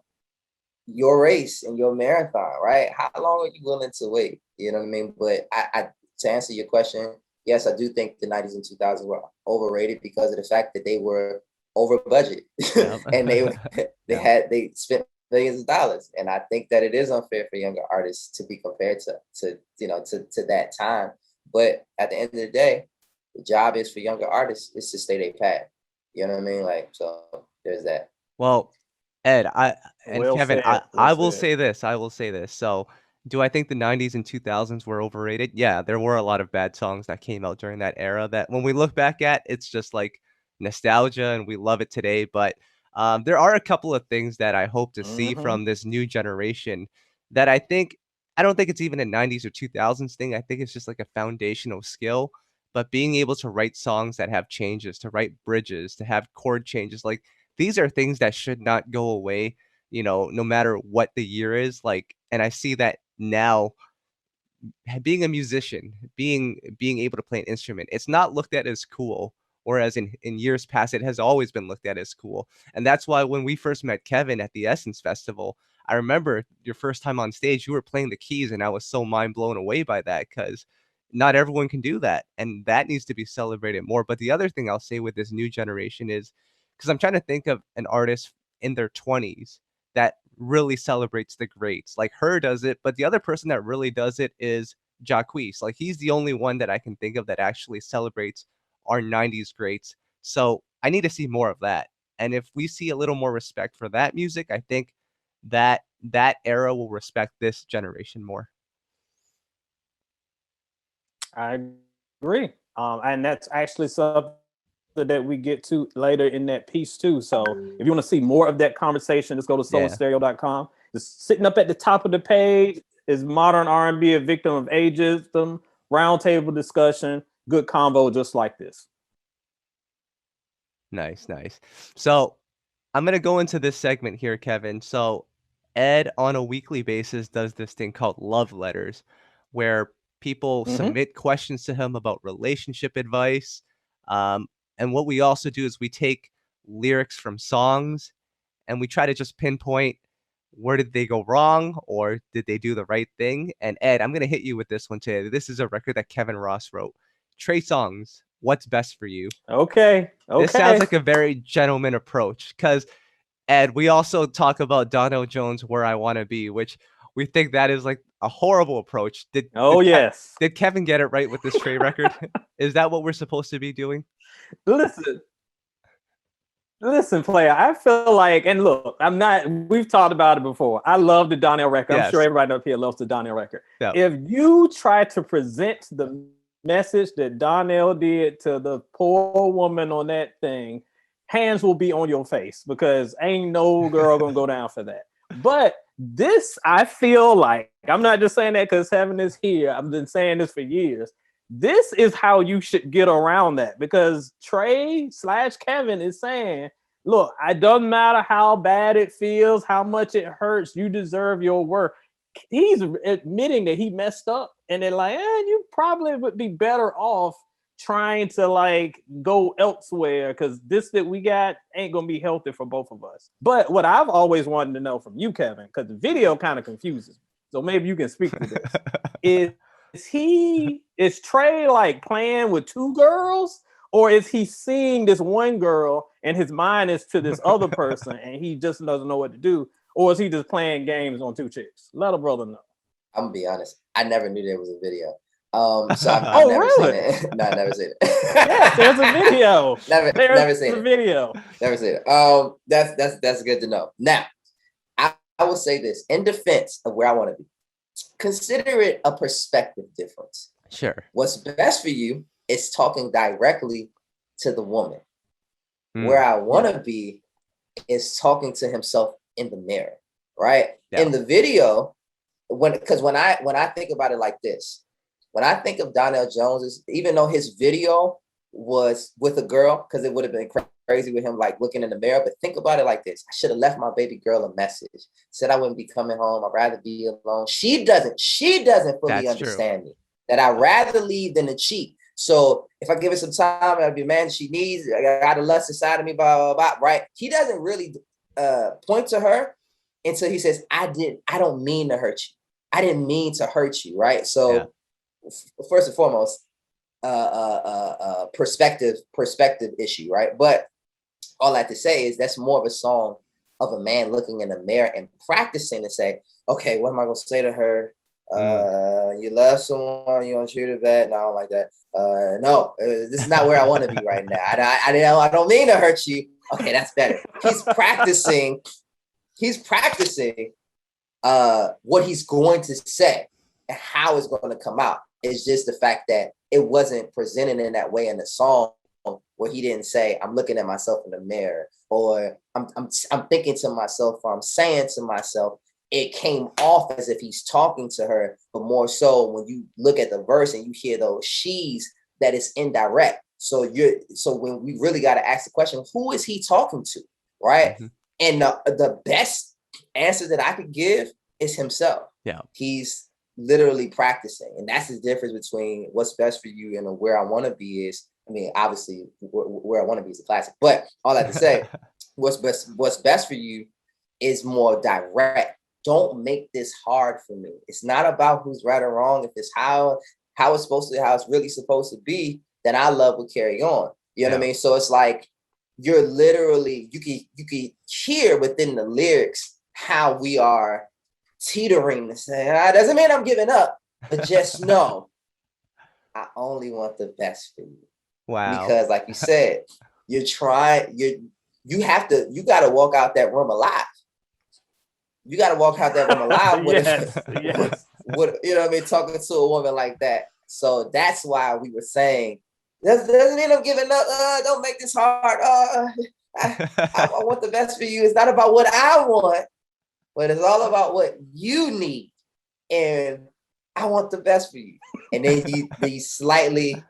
your race and your marathon, right? How long are you willing to wait? You know what I mean? But I to answer your question, yes, I do think the 90s and 2000s were overrated because of the fact that they were over budget Yep. and Yep. they spent millions of dollars. And I think that it is unfair for younger artists to be compared to that time. But at the end of the day, the job is for younger artists is to stay their path. You know what I mean? Like, so there's that. Well, Ed, and Well Kevin, said. Well I will said. say this. I will say this. So, do I think the 90s and 2000s were overrated? Yeah, there were a lot of bad songs that came out during that era that when we look back at, it's just like nostalgia and we love it today. But there are a couple of things that I hope to see Mm-hmm. from this new generation that I don't think it's even a 90s or 2000s thing. I think it's just like a foundational skill. But being able to write songs that have changes, to write bridges, to have chord changes, like these are things that should not go away, no matter what the year is. Like, and I see that now being a musician, being able to play an instrument, it's not looked at as cool. Whereas in years past, it has always been looked at as cool. And that's why when we first met Kevin at the Essence Festival, I remember your first time on stage, you were playing the keys, and I was so mind blown away by that because not everyone can do that. And that needs to be celebrated more. But the other thing I'll say with this new generation is because I'm trying to think of an artist in their 20s that really celebrates the greats. Like Her does it, but the other person that really does it is Jacquees. Like he's the only one that I can think of that actually celebrates our 90s greats. So I need to see more of that. And if we see a little more respect for that music, I think that era will respect this generation more. I agree. And that's actually something that we get to later in that piece too. So if you want to see more of that conversation, just go to Yeah. soulstereo.com. Just sitting up at the top of the page is Modern R&B, a victim of ageism, roundtable discussion, good convo just like this. Nice, nice. So I'm gonna go into this segment here, Kevin. So Ed on a weekly basis does this thing called love letters, where people Mm-hmm. submit questions to him about relationship advice. Um, and what we also do is we take lyrics from songs and we try to just pinpoint where did they go wrong or did they do the right thing. And Ed, I'm gonna hit you with this one today. This is a record that Kevin Ross wrote. Trey Songz, What's Best for You? Okay. This sounds Okay. like a very gentleman approach because Ed, we also talk about Donell Jones, Where I Want to Be, which we think that is like a horrible approach. Oh, yes. Did Kevin get it right with this Trey record? Is that what we're supposed to be doing? Listen, Listen, player, I feel like, and look, we've talked about it before. I love the Donell record. I'm sure Yes. everybody up here loves the Donell record. Yeah. If you try to present the message that Donell did to the poor woman on that thing, hands will be on your face because ain't no girl gonna go down for that. But this, I feel like, I'm not just saying that because Heaven is here. I've been saying this for years. This is how you should get around that because Trey/Kevin is saying, look, it doesn't matter how bad it feels, how much it hurts, you deserve your worth. He's admitting that he messed up, and they're like, you probably would be better off trying to like go elsewhere because this that we got ain't gonna be healthy for both of us. But what I've always wanted to know from you, Kevin, because the video kind of confuses me, so maybe you can speak to this. Is Trey like playing with two girls, or is he seeing this one girl and his mind is to this other person and he just doesn't know what to do, or is he just playing games on two chicks? Let a brother know. I'm gonna be honest. I never knew there was a video. So I've Oh, never really? seen it. No, I never seen it. Yes, there's a video. never seen a it. video. Never seen it. That's good to know. Now, I will say this in defense of where I want to be. Consider it a perspective difference. Sure. What's best for you is talking directly to the woman. Where I want to be is talking to himself in the mirror, right? Yeah. In the video, when I think about it like this, when I think of Donell Jones, even though his video was with a girl, because it would have been crazy with him like looking in the mirror, but think about it like this. I should have left my baby girl a message, said I wouldn't be coming home, I'd rather be alone. She doesn't fully understand me, that I'd rather leave than to cheat. So if I give her some time, I'll be a man she needs. I got the lust inside of me, blah, blah, blah, right? He doesn't really point to her until he says, I don't mean to hurt you. I didn't mean to hurt you, right? So first and foremost, perspective issue, right? But all I have to say is that's more of a song of a man looking in the mirror and practicing to say, okay, what am I gonna say to her? You love someone, you don't treat her bad. No, I don't like that. No, this is not where I want to be right now. I don't mean to hurt you. Okay, that's better. He's practicing what he's going to say and how it's going to come out. It's just the fact that it wasn't presented in that way in the song, where he didn't say, I'm looking at myself in the mirror, or I'm thinking to myself, or I'm saying to myself. It came off as if he's talking to her, but more so when you look at the verse and you hear those she's, that is indirect. So when we really got to ask the question, who is he talking to, right? Mm-hmm. And the best answer that I could give is himself. Yeah, he's literally practicing, and that's the difference between what's best for you and where I want to be is. I mean, obviously, where I want to be is a classic, but all I have to say, what's best for you is more direct. Don't make this hard for me. It's not about who's right or wrong. If it's how it's really supposed to be, then our love will carry on. You know what I mean? So it's like you're literally, you can hear within the lyrics how we are teetering to say, doesn't mean I'm giving up, but just know I only want the best for you. Wow. Because like you said, you got to walk out that room alive. You got to walk out that room alive with, yes. With, you know what I mean, talking to a woman like that. So that's why we were saying, doesn't mean I'm giving up. Don't make this hard. I want the best for you. It's not about what I want, but it's all about what you need. And I want the best for you. And then you slightly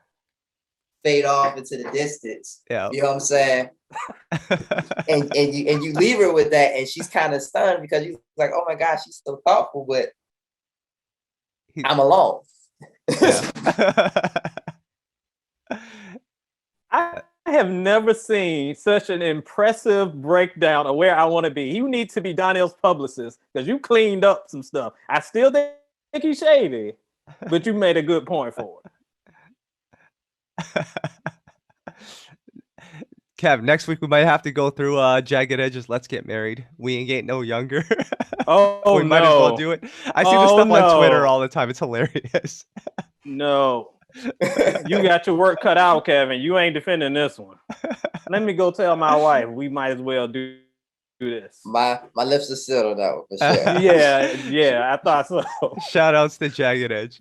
fade off into the distance. Yeah. You know what I'm saying? and you leave her with that, and she's kind of stunned because you're like, oh my gosh, she's so thoughtful, but I'm alone. I have never seen such an impressive breakdown of where I want to be. You need to be Donell's publicist because you cleaned up some stuff. I still think he's shady, but you made a good point for it. Kev, next week we might have to go through Jagged Edge's Let's Get Married. We ain't getting no younger. Oh, we might as well do it. I see this stuff on Twitter all the time. It's hilarious. No. You got your work cut out, Kevin. You ain't defending this one. Let me go tell my wife we might as well do this. My lips are sealed on that one for sure. Yeah, I thought so. Shout outs to Jagged Edge.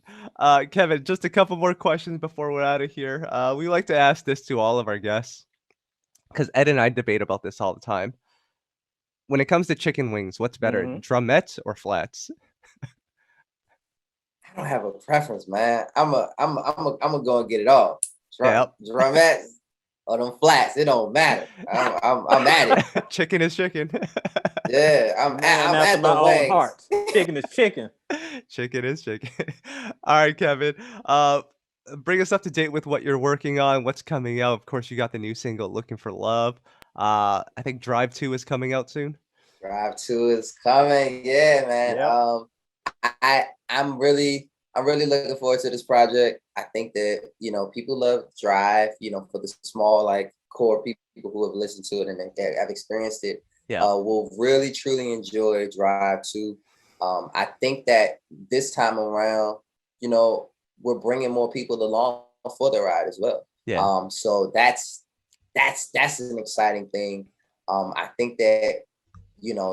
Kevin, just a couple more questions before we're out of here. We like to ask this to all of our guests, because Ed and I debate about this all the time. When it comes to chicken wings, what's better, drumettes or flats? I don't have a preference, man. I'm gonna go and get it all. Drumettes or them flats, it don't matter. I'm at it. Chicken is chicken. Yeah, I'm at my own heart. Chicken is chicken. Chicken is chicken. All right, Kevin. Bring us up to date with what you're working on, what's coming out. Of course, you got the new single "Looking for Love." I think Drive 2 is coming out soon. Drive 2 is coming. Yeah, man. Yep. I'm really looking forward to this project. I think that, people love Drive, for the small, like, core people who have listened to it and have experienced it. Yeah. Will really, truly enjoy Drive 2. I think that this time around, we're bringing more people along for the ride as well. Yeah. So that's an exciting thing. I think that,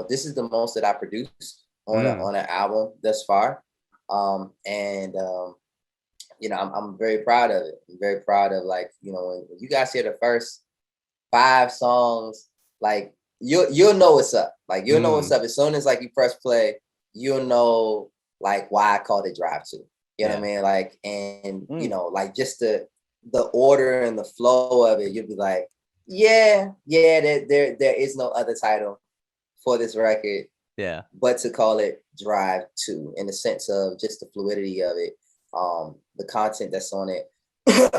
this is the most that I produced on an album thus far. I'm very proud of it. I'm very proud of, like, when you guys hear the first 5 songs, like you'll know what's up. Like you'll know what's up as soon as, like, you press play. You'll know, like, why I called it Drive 2. You know what I mean? Like, and like, just the order and the flow of it, you'll be like, there is no other title for this record. Yeah. But to call it Drive 2, in the sense of just the fluidity of it, the content that's on it.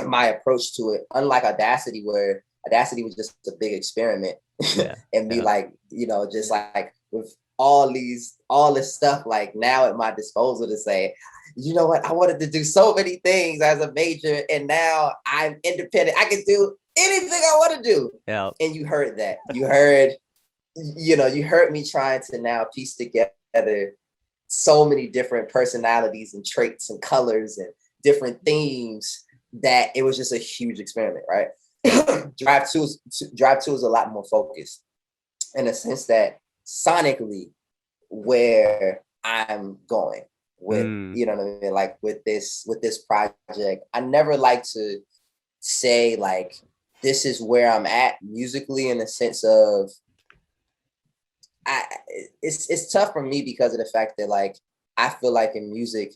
my approach to it, unlike Audacity, where Audacity was just a big experiment. Yeah. And me Yeah. like, you know, just like with all this stuff like now at my disposal to say, you know what, I wanted to do so many things as a major, and now I'm independent. I can do anything I want to do. Yeah. And you heard that. You heard, you know, you heard me trying to now piece together so many different personalities and traits and colors and different themes that it was just a huge experiment, right? Drive 2 is a lot more focused in a sense that sonically where I'm going with, you know what I mean? Like with this project, I never like to say like, this is where I'm at musically, in the sense of, it's tough for me because of the fact that like, I feel like in music,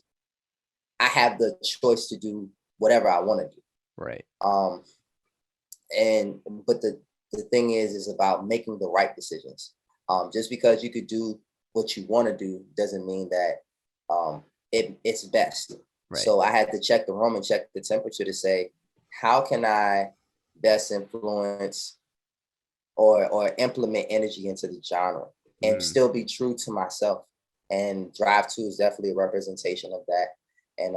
I have the choice to do whatever I want to do. Right. But the thing is about making the right decisions. Just because you could do what you want to do doesn't mean that it's best. Right. So I had to check the room and check the temperature to say, how can I best influence or implement energy into the genre and still be true to myself? And Drive 2 is definitely a representation of that. And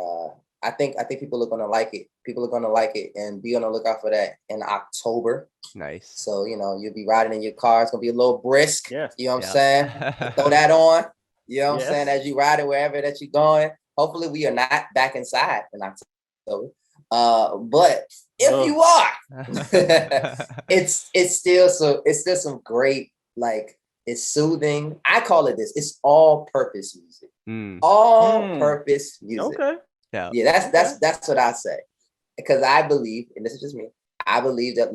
I think people are gonna like it. People are gonna like it, and be on the lookout for that in October. Nice. So, you know, you'll be riding in your car. It's gonna be a little brisk. Yes. You know what I'm saying? Throw that on. You know what I'm saying? As you ride it wherever that you're going. Hopefully we are not back inside in October. But if you are, it's still some great, like, it's soothing. I call it this. It's all purpose music. All purpose music. Okay. Yeah, that's what I say. Because I believe, and this is just me, I believe that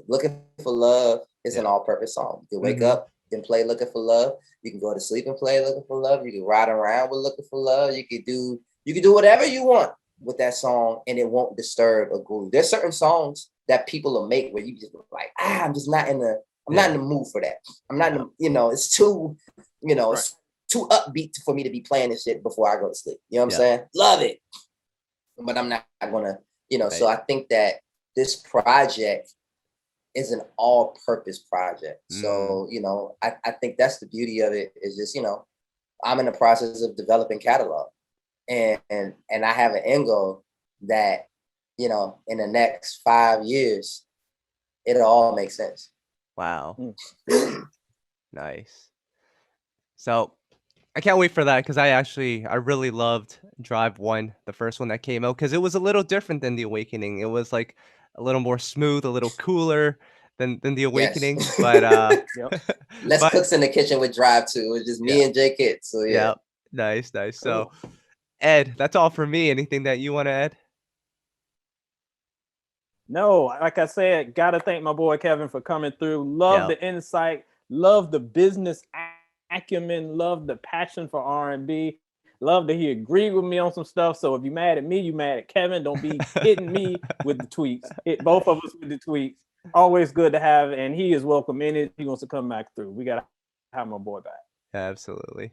Looking for Love is an all-purpose song. You can wake up and play Looking for Love. You can go to sleep and play Looking for Love. You can ride around with Looking for Love. You can do whatever you want with that song, and it won't disturb a groove. There's certain songs that people will make where you just like, I'm just not in the mood for that. I'm not in the, you know, it's too, you know, it's too upbeat for me to be playing this shit before I go to sleep. You know what I'm saying? Love it. But I'm not gonna, you know, so I think that this project is an all-purpose project. So, you know, I think that's the beauty of it, is just, you know, I'm in the process of developing catalog. And I have an end goal that, you know, in the next 5 years, it'll all make sense. Wow. Nice. So I can't wait for that, because I really loved Drive 1, the first one that came out, because it was a little different than The Awakening. It was like a little more smooth, a little cooler than The Awakening. Yes. But Less cooks in the kitchen with Drive 2. It was just me and J Kid. So yeah. Nice. So Ed, that's all for me. Anything that you want to add? No, like I said, gotta thank my boy Kevin for coming through. Love the insight, love the business acumen, love the passion for R&B. Love that he agreed with me on some stuff. So if you're mad at me, you mad at Kevin. Don't be hitting me with the tweets. Hit both of us with the tweets. Always good to have, and he is welcome in it. He wants to come back through. We gotta have my boy back. Absolutely.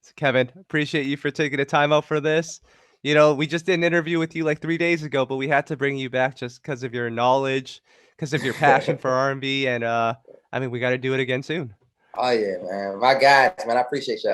So Kevin, appreciate you for taking the time out for this. You know, we just did an interview with you like 3 days ago, but we had to bring you back just because of your knowledge, because of your passion for R&B, and I mean, we got to do it again soon. Oh yeah, man. My guys, man, I appreciate y'all.